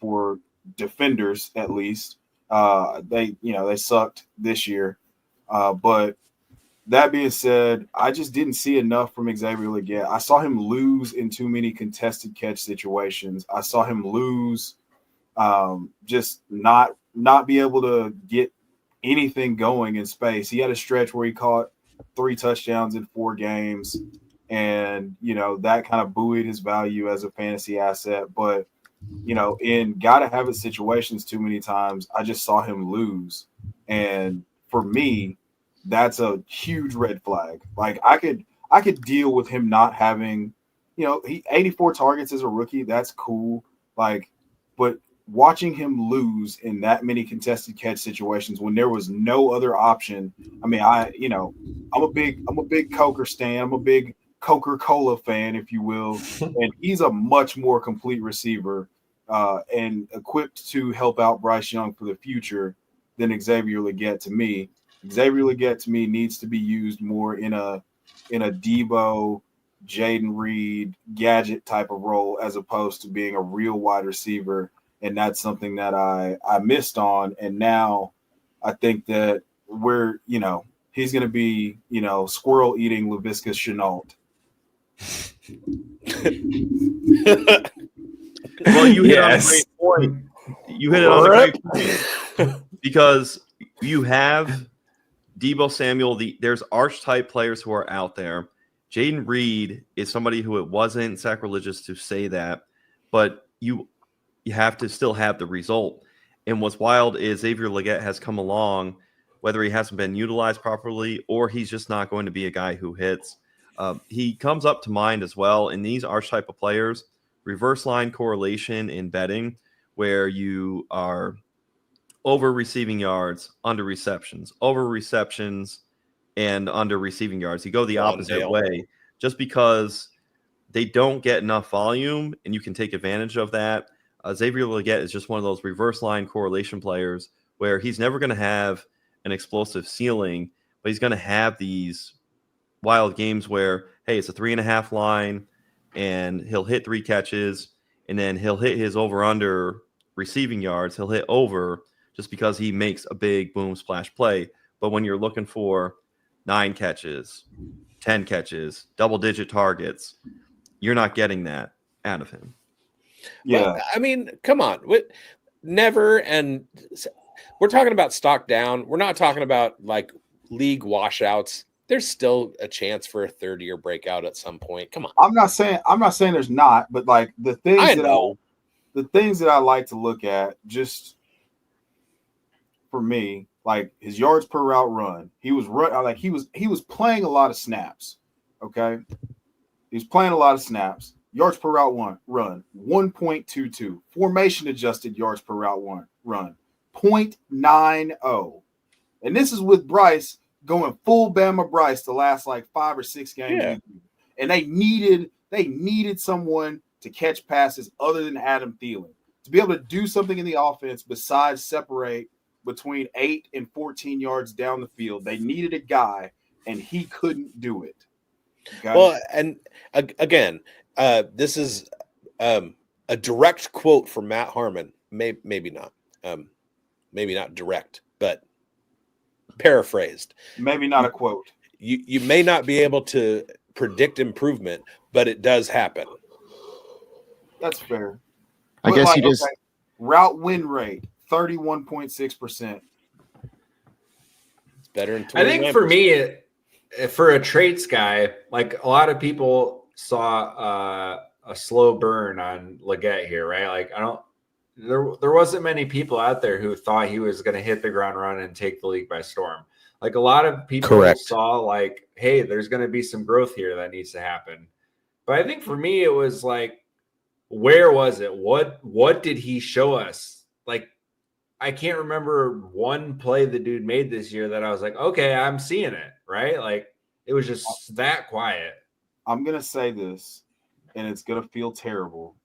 for defenders, at least. They sucked this year, but that being said, I just didn't see enough from Xavier Legette. I saw him lose in too many contested catch situations. I saw him lose, just not be able to get anything going in space. He had a stretch where he caught 3 touchdowns in 4 games, and that kind of buoyed his value as a fantasy asset. But in gotta have it situations too many times, I just saw him lose, and for me, that's a huge red flag. Like, I could deal with him not having, he 84 targets as a rookie. That's cool. Like, but watching him lose in that many contested catch situations when there was no other option. I mean, I'm a big Coker stan. I'm a big Coca-Cola fan, if you will. And he's a much more complete receiver and equipped to help out Bryce Young for the future than Xavier Legette to me. Xavier Legette to me needs to be used more in a Debo, Jayden Reed gadget type of role as opposed to being a real wide receiver. And that's something that I missed on. And now I think that he's going to be, squirrel eating Laviska Shenault. Well, you hit on a great point. You hit it on a great point because you have Debo Samuel. There's archetype players who are out there. Jayden Reed is somebody who it wasn't sacrilegious to say that, but you have to still have the result. And what's wild is Xavier Legette has come along, whether he hasn't been utilized properly or he's just not going to be a guy who hits. He comes up to mind as well in these archetype of players. Reverse line correlation in betting, where you are over receiving yards, under receptions, over receptions, and under receiving yards. You go the opposite way just because they don't get enough volume, and you can take advantage of that. Xavier Legette is just one of those reverse line correlation players where he's never going to have an explosive ceiling, but he's going to have these wild games where, hey, it's a 3.5 line, and he'll hit 3 catches, and then he'll hit his over-under receiving yards. He'll hit over just because he makes a big boom splash play. But when you're looking for 9 catches, 10 catches, double-digit targets, you're not getting that out of him. Yeah. Well, I mean, come on. Never, and we're talking about stock down. We're not talking about, like, league washouts. There's still a chance for a third-year breakout at some point. Come on. I'm not saying there's not, but like the things that I like to look at, just for me, like his yards per route run. He was playing a lot of snaps. Okay, he was playing a lot of snaps. Yards per route run 1.22. Formation adjusted yards per route run 0.90. And this is with Bryce going full Bama Bryce the last like 5 or 6 games. Yeah. And they needed someone to catch passes other than Adam Thielen to be able to do something in the offense besides separate between 8 and 14 yards down the field. They needed a guy, and he couldn't do it. Okay? Well, and again, this is a direct quote from Matt Harmon. Maybe not direct, but paraphrased. Maybe not a quote. You may not be able to predict improvement, but it does happen. That's fair. I guess he just route win rate 31.6%. It's better than 29%. I think for me, for a traits guy, like a lot of people saw a slow burn on Legette here, right? Like there wasn't many people out there who thought he was going to hit the ground run and take the league by storm. Like a lot of people saw like, hey, there's going to be some growth here that needs to happen. But I think for me, it was like, where was it? What did he show us? Like, I can't remember one play the dude made this year that I was like, okay, I'm seeing it, right? Like it was just that quiet. I'm going to say this, and it's going to feel terrible.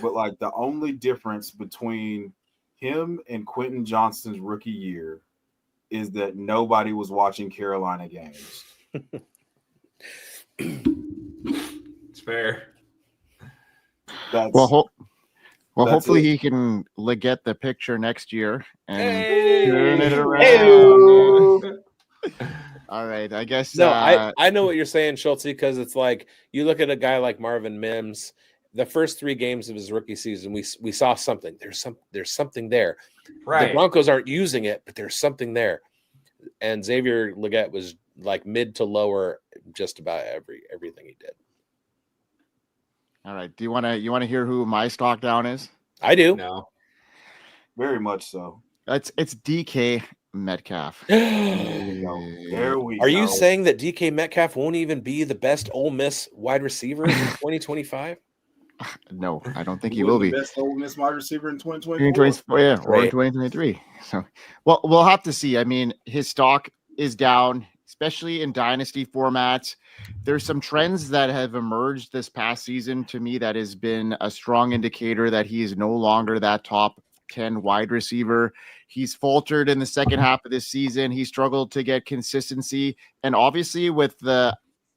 But, like, the only difference between him and Quentin Johnston's rookie year is that nobody was watching Carolina games. It's fair. Hopefully he can get the picture next year and turn it around. Hey-o. All right, I guess. No, I know what you're saying, Schultzy, because it's like you look at a guy like Marvin Mims. The first 3 games of his rookie season, we saw something. There's something there. Right. The Broncos aren't using it, but there's something there. And Xavier Legette was like mid to lower, just about everything he did. All right. Do you want to hear who my stock down is? I do. No. Very much so. It's DK Metcalf. There we go. Are you saying that DK Metcalf won't even be the best Ole Miss wide receiver in 2025? No, I don't think he will be. Best Ole Miss wide receiver in 2024. Yeah, or in 2023. So, well, we'll have to see. I mean, his stock is down. especially in dynasty formats. There's some trends that have emerged this past season to me that has been a strong indicator that he is no longer that top 10 wide receiver. He's faltered in the second half of this season. He struggled to get consistency. And obviously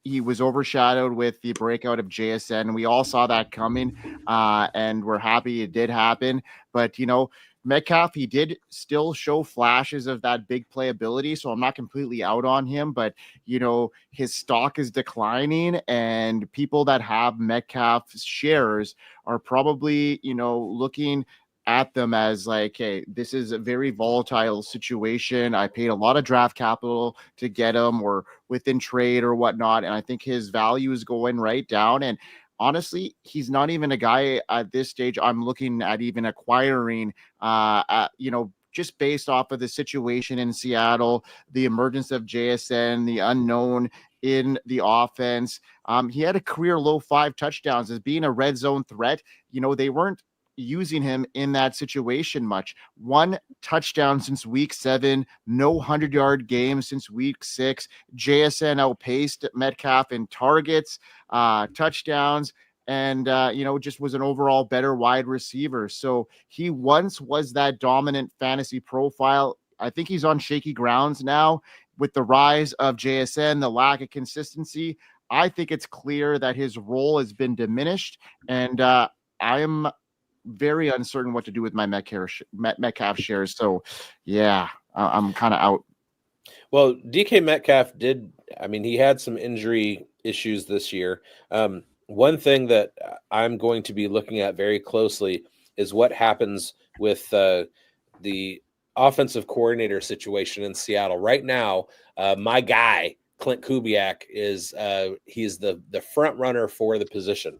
he was overshadowed with the breakout of JSN. We all saw that coming, and we're happy it did happen. But, Metcalf, he did still show flashes of that big playability, so I'm not completely out on him. But, his stock is declining, and people that have Metcalf shares are probably, looking at them as like, hey, this is a very volatile situation. I paid a lot of draft capital to get him or within trade or whatnot. And I think his value is going right down. And honestly, he's not even a guy at this stage I'm looking at even acquiring, just based off of the situation in Seattle, the emergence of JSN, the unknown in the offense. He had a career low 5 touchdowns as being a red zone threat. They weren't using him in that situation much. 1 touchdown since week 7, no 100-yard game since week 6. JSN outpaced Metcalf in targets, touchdowns, and just was an overall better wide receiver. So he once was that dominant fantasy profile. I think he's on shaky grounds now with the rise of JSN, the lack of consistency. I think it's clear that his role has been diminished, and I am very uncertain what to do with my Metcalf shares. So yeah, I'm kind of out. Well, DK Metcalf he had some injury issues this year. One thing that I'm going to be looking at very closely is what happens with the offensive coordinator situation in Seattle right now. My guy, Clint Kubiak, he's the front runner for the position.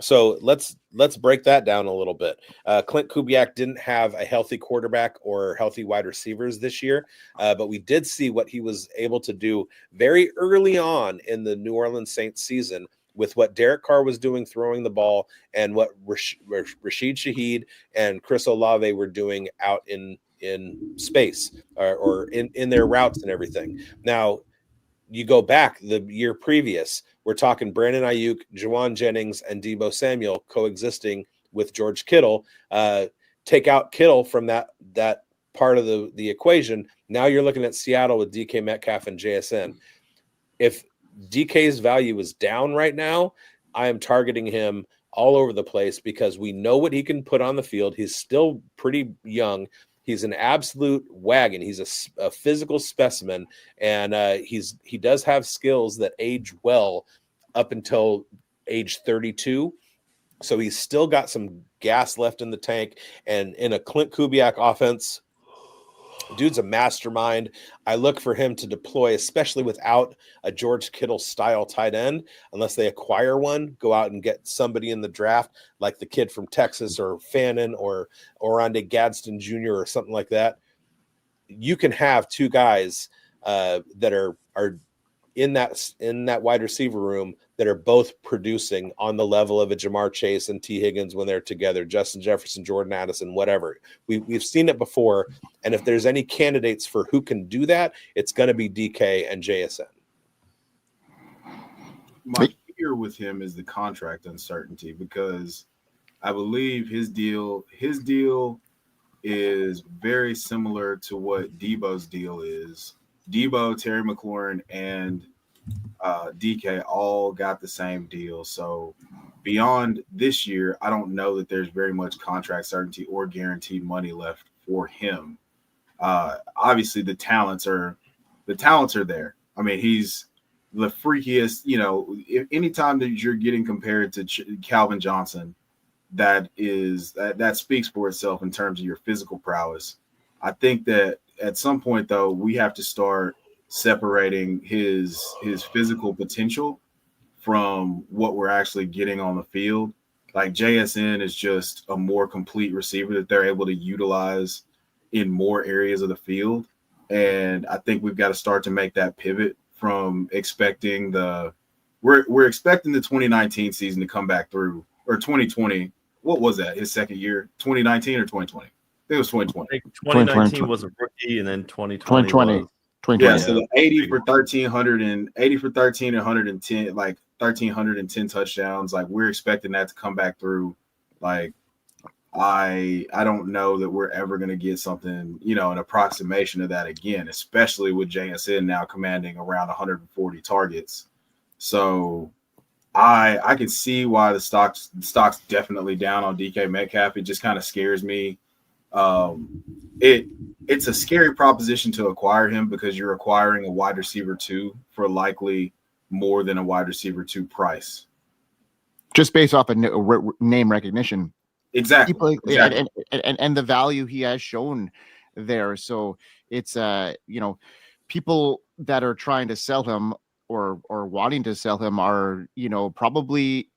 So let's break that down a little bit. Clint Kubiak didn't have a healthy quarterback or healthy wide receivers this year, but we did see what he was able to do very early on in the New Orleans Saints season with what Derek Carr was doing throwing the ball and what Rashid Shaheed and Chris Olave were doing out in space or in their routes and everything. Now, you go back the year previous, we're talking Brandon Ayuk, Juwan Jennings, and Deebo Samuel coexisting with George Kittle. Take out Kittle from that part of the equation. Now you're looking at Seattle with DK Metcalf and JSN. If DK's value is down right now, I am targeting him all over the place because we know what he can put on the field. He's still pretty young. He's an absolute wagon. He's a physical specimen, and he does have skills that age well up until age 32. So he's still got some gas left in the tank. And in a Clint Kubiak offense, dude's a mastermind. I look for him to deploy, especially without a George Kittle style tight end, unless they acquire one, go out and get somebody in the draft, like the kid from Texas or Fannin or Oronde Gadsden Jr. or something like that. You can have 2 guys that are in that wide receiver room that are both producing on the level of a Jamar Chase and T. Higgins when they're together, Justin Jefferson, Jordan Addison, whatever. We've seen it before, and if there's any candidates for who can do that, it's going to be DK and JSN. My fear with him is the contract uncertainty because I believe his deal is very similar to what Deebo's deal is. Deebo, Terry McLaurin, and DK all got the same deal. So beyond this year, I don't know that there's very much contract certainty or guaranteed money left for him. Obviously, the talents are there. I mean, he's the freakiest. If anytime that you're getting compared to Calvin Johnson, that speaks for itself in terms of your physical prowess. I think that at some point, though, we have to start separating his physical potential from what we're actually getting on the field. Like JSN is just a more complete receiver that they're able to utilize in more areas of the field. And I think we've got to start to make that pivot from expecting we're expecting the 2019 season to come back through, or 2020. What was that? His second year, 2019 or 2020? I think it was 2020. 2019 was a rookie, and then 2020 was Yeah, so the 80 for 1,300 and 80 for 13 and 110, like 1,310 touchdowns. Like we're expecting that to come back through. Like I don't know that we're ever going to get something, you know, an approximation of that again, especially with JSN now commanding around 140 targets. So I can see why the stock's definitely down on DK Metcalf. It just kind of scares me. It's a scary proposition to acquire him because you're acquiring a wide receiver 2 for likely more than a wide receiver 2 price. Just based off of name recognition. Exactly. Exactly. And the value he has shown there. So it's, you know, people that are trying to sell him or wanting to sell him are, you know, probably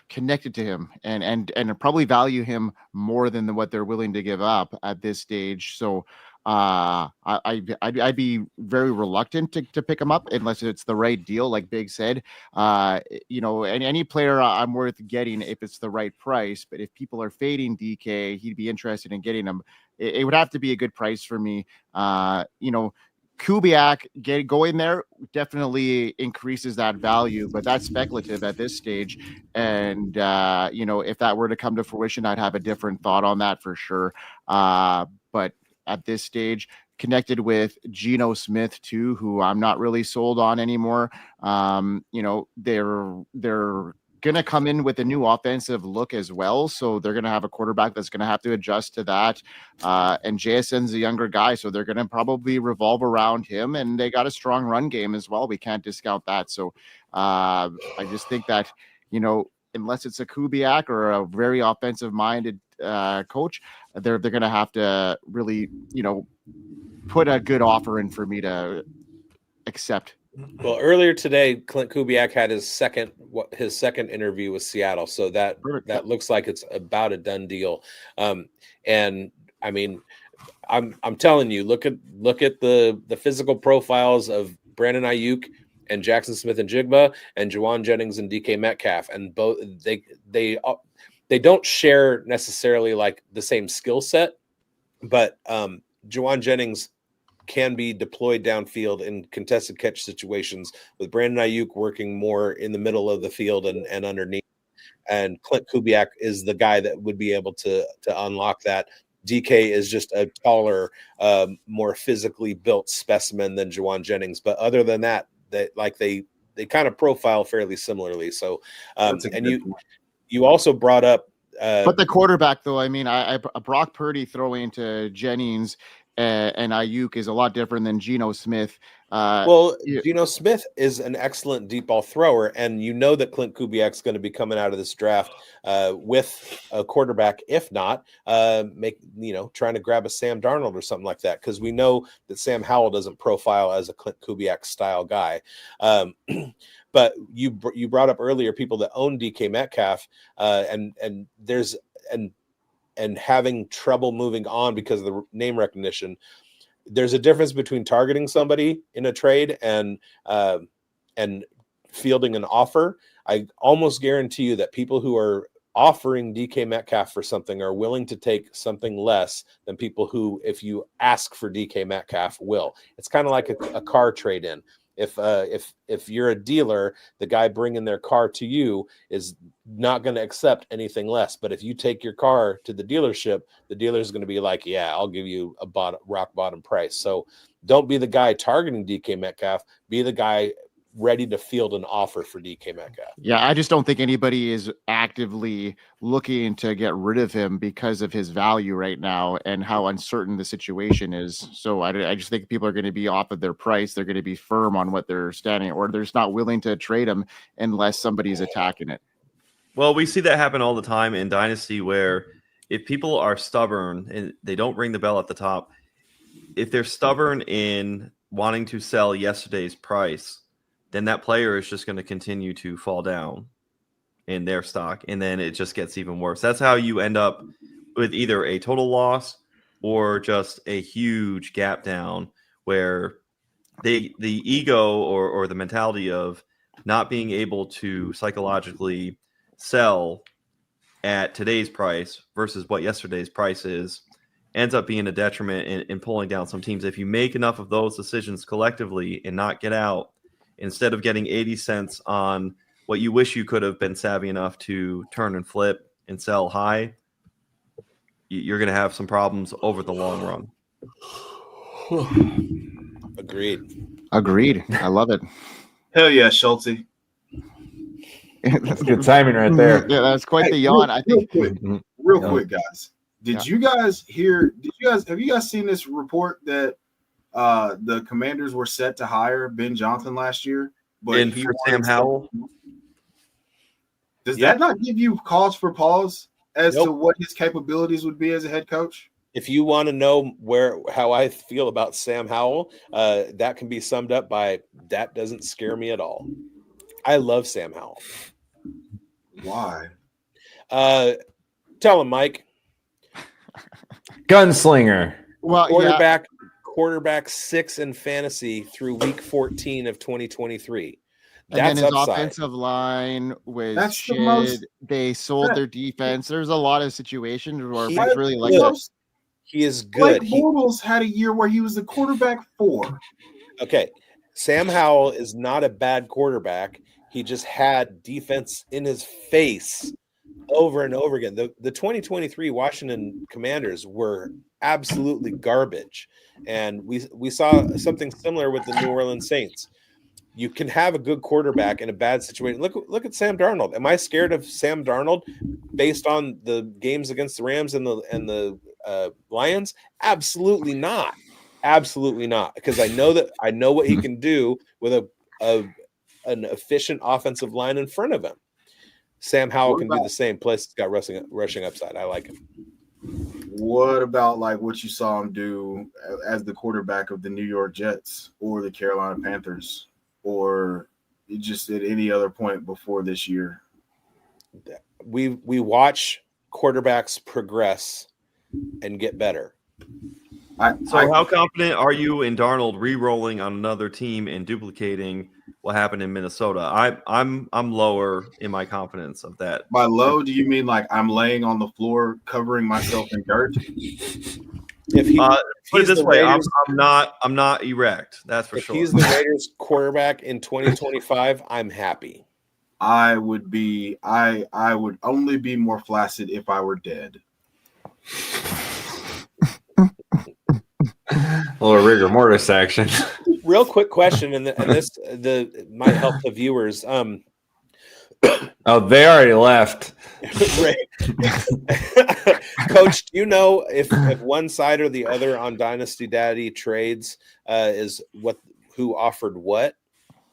connected to him and probably value him more than what they're willing to give up at this stage. So I'd be very reluctant to pick him up unless it's the right deal, like Big said. You know, any player I'm worth getting if it's the right price. But if people are fading DK, he'd be interested in getting him. It would have to be a good price for me. You know, Kubiak going there definitely increases that value, but that's speculative at this stage. And, you know, if that were to come to fruition, I'd have a different thought on that for sure. But at this stage, connected with Geno Smith too, who I'm not really sold on anymore. You know, they're going to come in with a new offensive look as well. So they're going to have a quarterback that's going to have to adjust to that. And JSN's a younger guy, so they're going to probably revolve around him, and they got a strong run game as well. We can't discount that. So I just think that, you know, unless it's a Kubiak or a very offensive minded coach, they're going to have to really, you know, put a good offer in for me to accept. Well, earlier today, Clint Kubiak had his second interview with Seattle, so that looks like it's about a done deal. And I mean, I'm telling you, look at the physical profiles of Brandon Ayuk and Jackson Smith and Jigba and Juwan Jennings and DK Metcalf, and both they don't share necessarily like the same skill set, but Juwan Jennings can be deployed downfield in contested catch situations, with Brandon Ayuk working more in the middle of the field and underneath. And Clint Kubiak is the guy that would be able to unlock that. DK is just a taller, more physically built specimen than Juwan Jennings. But other than that, they kind of profile fairly similarly. So, and you also brought up, but the quarterback though, I mean, I Brock Purdy throwing to Jennings and Ayuk is a lot different than Geno Smith. Geno Smith is an excellent deep ball thrower, and you know that Clint Kubiak's going to be coming out of this draft with a quarterback, if not trying to grab a Sam Darnold or something like that, because we know that Sam Howell doesn't profile as a Clint Kubiak style guy. But you brought up earlier people that own DK Metcalf, and having trouble moving on because of the name recognition. There's a difference between targeting somebody in a trade and fielding an offer. I almost guarantee you that people who are offering DK Metcalf for something are willing to take something less than people who, if you ask for DK Metcalf, will. It's kind of like a car trade-in. If you're a dealer, the guy bringing their car to you is not going to accept anything less. But if you take your car to the dealership, the dealer is going to be like, yeah, I'll give you a rock bottom price. So don't be the guy targeting DK Metcalf. Be the guy ready to field an offer for DK Metcalf. Yeah, I just don't think anybody is actively looking to get rid of him because of his value right now and how uncertain the situation is. So I just think people are going to be off of their price. They're going to be firm on what they're standing, or they're just not willing to trade him unless somebody's attacking it. Well, we see that happen all the time in Dynasty, where if people are stubborn and they don't ring the bell at the top, if they're stubborn in wanting to sell yesterday's price, then that player is just going to continue to fall down in their stock, and then it just gets even worse. That's how you end up with either a total loss or just a huge gap down, where the ego or the mentality of not being able to psychologically sell at today's price versus what yesterday's price is, ends up being a detriment in pulling down some teams. If you make enough of those decisions collectively and not get out, instead of getting 80 cents on what you wish you could have been savvy enough to turn and flip and sell high, you're going to have some problems over the long run. Agreed. I love it. Hell yeah, Schultzy. That's good timing right there. Yeah, that's quite the yawn. I think. Real quick, guys. Have you guys seen this report that the Commanders were set to hire Ben Johnson last year? But for Sam Howell? Does that not give you cause for pause as to what his capabilities would be as a head coach? If you want to know how I feel about Sam Howell, that can be summed up by that doesn't scare me at all. I love Sam Howell. Why? Tell him, Mike. Gunslinger. Well, quarterback 6 in fantasy through week 14 of 2023. And then his upside. offensive line was shit. They sold their defense. There's a lot of situations where it's really like this. He is good. Blake Bortles had a year where he was the quarterback 4. Okay. Sam Howell is not a bad quarterback. He just had defense in his face over and over again. The 2023 Washington Commanders were absolutely garbage. And we saw something similar with the New Orleans Saints. You can have a good quarterback in a bad situation. Look at Sam Darnold. Am I scared of Sam Darnold based on the games against the Rams and the Lions? Absolutely not. Absolutely not. Because I know what he can do with an efficient offensive line in front of him. Sam Howell can do the same. Plus, it's got rushing upside. I like him. What about like what you saw him do as the quarterback of the New York Jets or the Carolina Panthers, or just at any other point before this year? We watch quarterbacks progress and get better. How confident are you in Darnold re-rolling on another team and duplicating what happened in Minnesota? I'm lower in my confidence of that. By low, do you mean like I'm laying on the floor covering myself in dirt? If he put it this way, I'm not erect. That's for sure. If he's the Raiders quarterback in 2025, I'm happy. I would only be more flaccid if I were dead. A little rigor mortis action. Real quick question, and this might help the viewers. Oh, they already left. Coach, do you know if one side or the other on Dynasty Daddy trades is who offered what,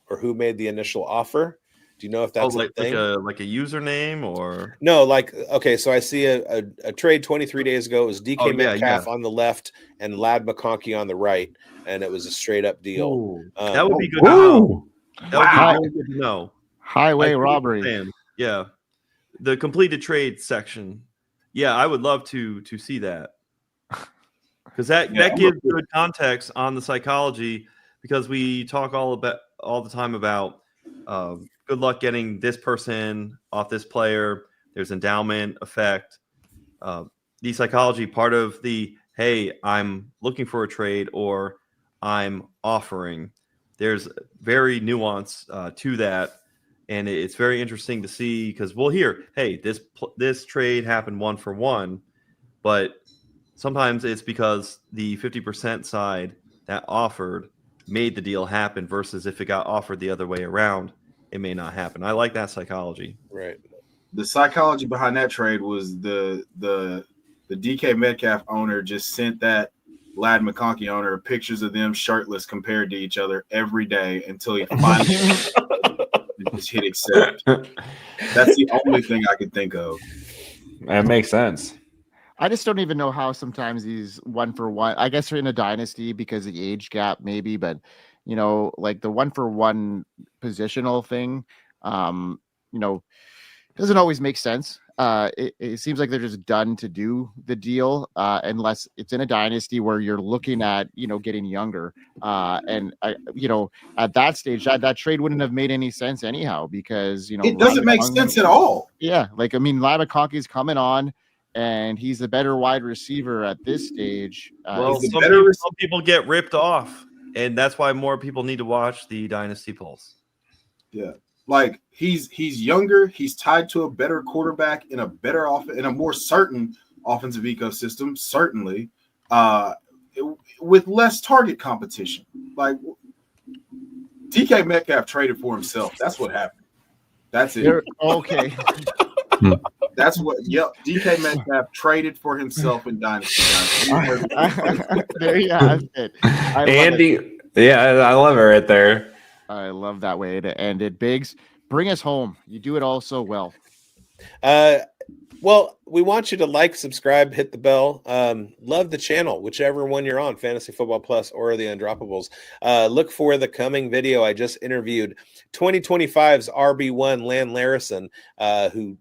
or who made the initial offer? Do you know if that's like a thing? like a username or no? Okay, so I see a trade 23 days ago. It was DK Metcalf on the left and Lad McConkey on the right, and it was a straight up deal. That would be good to know. That would be really good to know. Highway robbery. Yeah, the completed trade section. Yeah, I would love to see that, because that gives good context on the psychology, because we talk all the time about good luck getting this person off this player. There's endowment effect. The psychology part of the, hey, I'm looking for a trade or I'm offering. There's very nuance to that. And it's very interesting to see, because we'll hear, hey, this trade happened 1-for-1, but sometimes it's because the 50% side that offered made the deal happen, versus if it got offered the other way around, it may not happen. I like that psychology. Right. The psychology behind that trade was the DK Metcalf owner just sent that Lad McConkey owner pictures of them shirtless compared to each other every day until he finally just hit accept. That's the only thing I could think of. That makes sense. I just don't even know how sometimes these 1-for-1. I guess we're in a dynasty because of the age gap, maybe, but like the 1-for-1 positional thing, doesn't always make sense. It seems like they're just done to do the deal, unless it's in a dynasty where you're looking at, getting younger. And at that stage, that trade wouldn't have made any sense anyhow, because, it doesn't make sense at all. Yeah. Like, I mean, Lad McConkey's coming on. and he's a better wide receiver at this stage. Well, he's a some better people, rec- some people get ripped off, and that's why more people need to watch the Dynasty Pulse. Yeah. Like he's younger, he's tied to a better quarterback in a better in a more certain offensive ecosystem, certainly, with less target competition. Like DK Metcalf traded for himself. That's what happened. That's it. Okay. That's what. Yep. DK Metcalf traded for himself in Dynasty. There you have it. Andy, yeah, I love it right there. I love that way to end it. Bigz, bring us home. You do it all so well. Well, we want you to like, subscribe, hit the bell. Love the channel, whichever one you're on, Fantasy Football Plus or the Undroppables. Look for the coming video. I just interviewed 2025's RB1 Lan Larison, who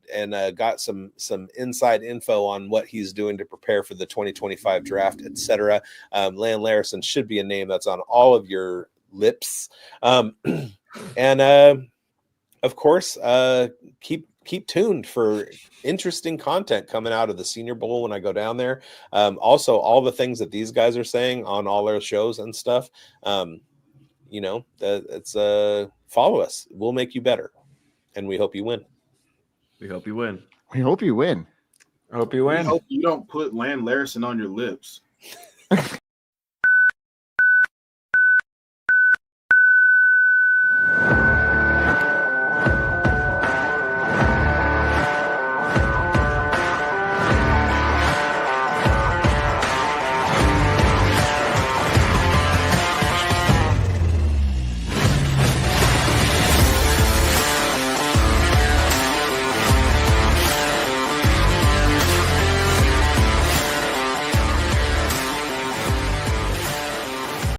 got some inside info on what he's doing to prepare for the 2025 draft, etc. Lan Larison should be a name that's on all of your lips. And of course, keep tuned for interesting content coming out of the Senior Bowl when I go down there. Also, all the things that these guys are saying on all their shows and stuff. It's follow us. We'll make you better, and we hope you win. We hope you win. We hope you win. I hope you win. I hope you don't put Lan Larison on your lips.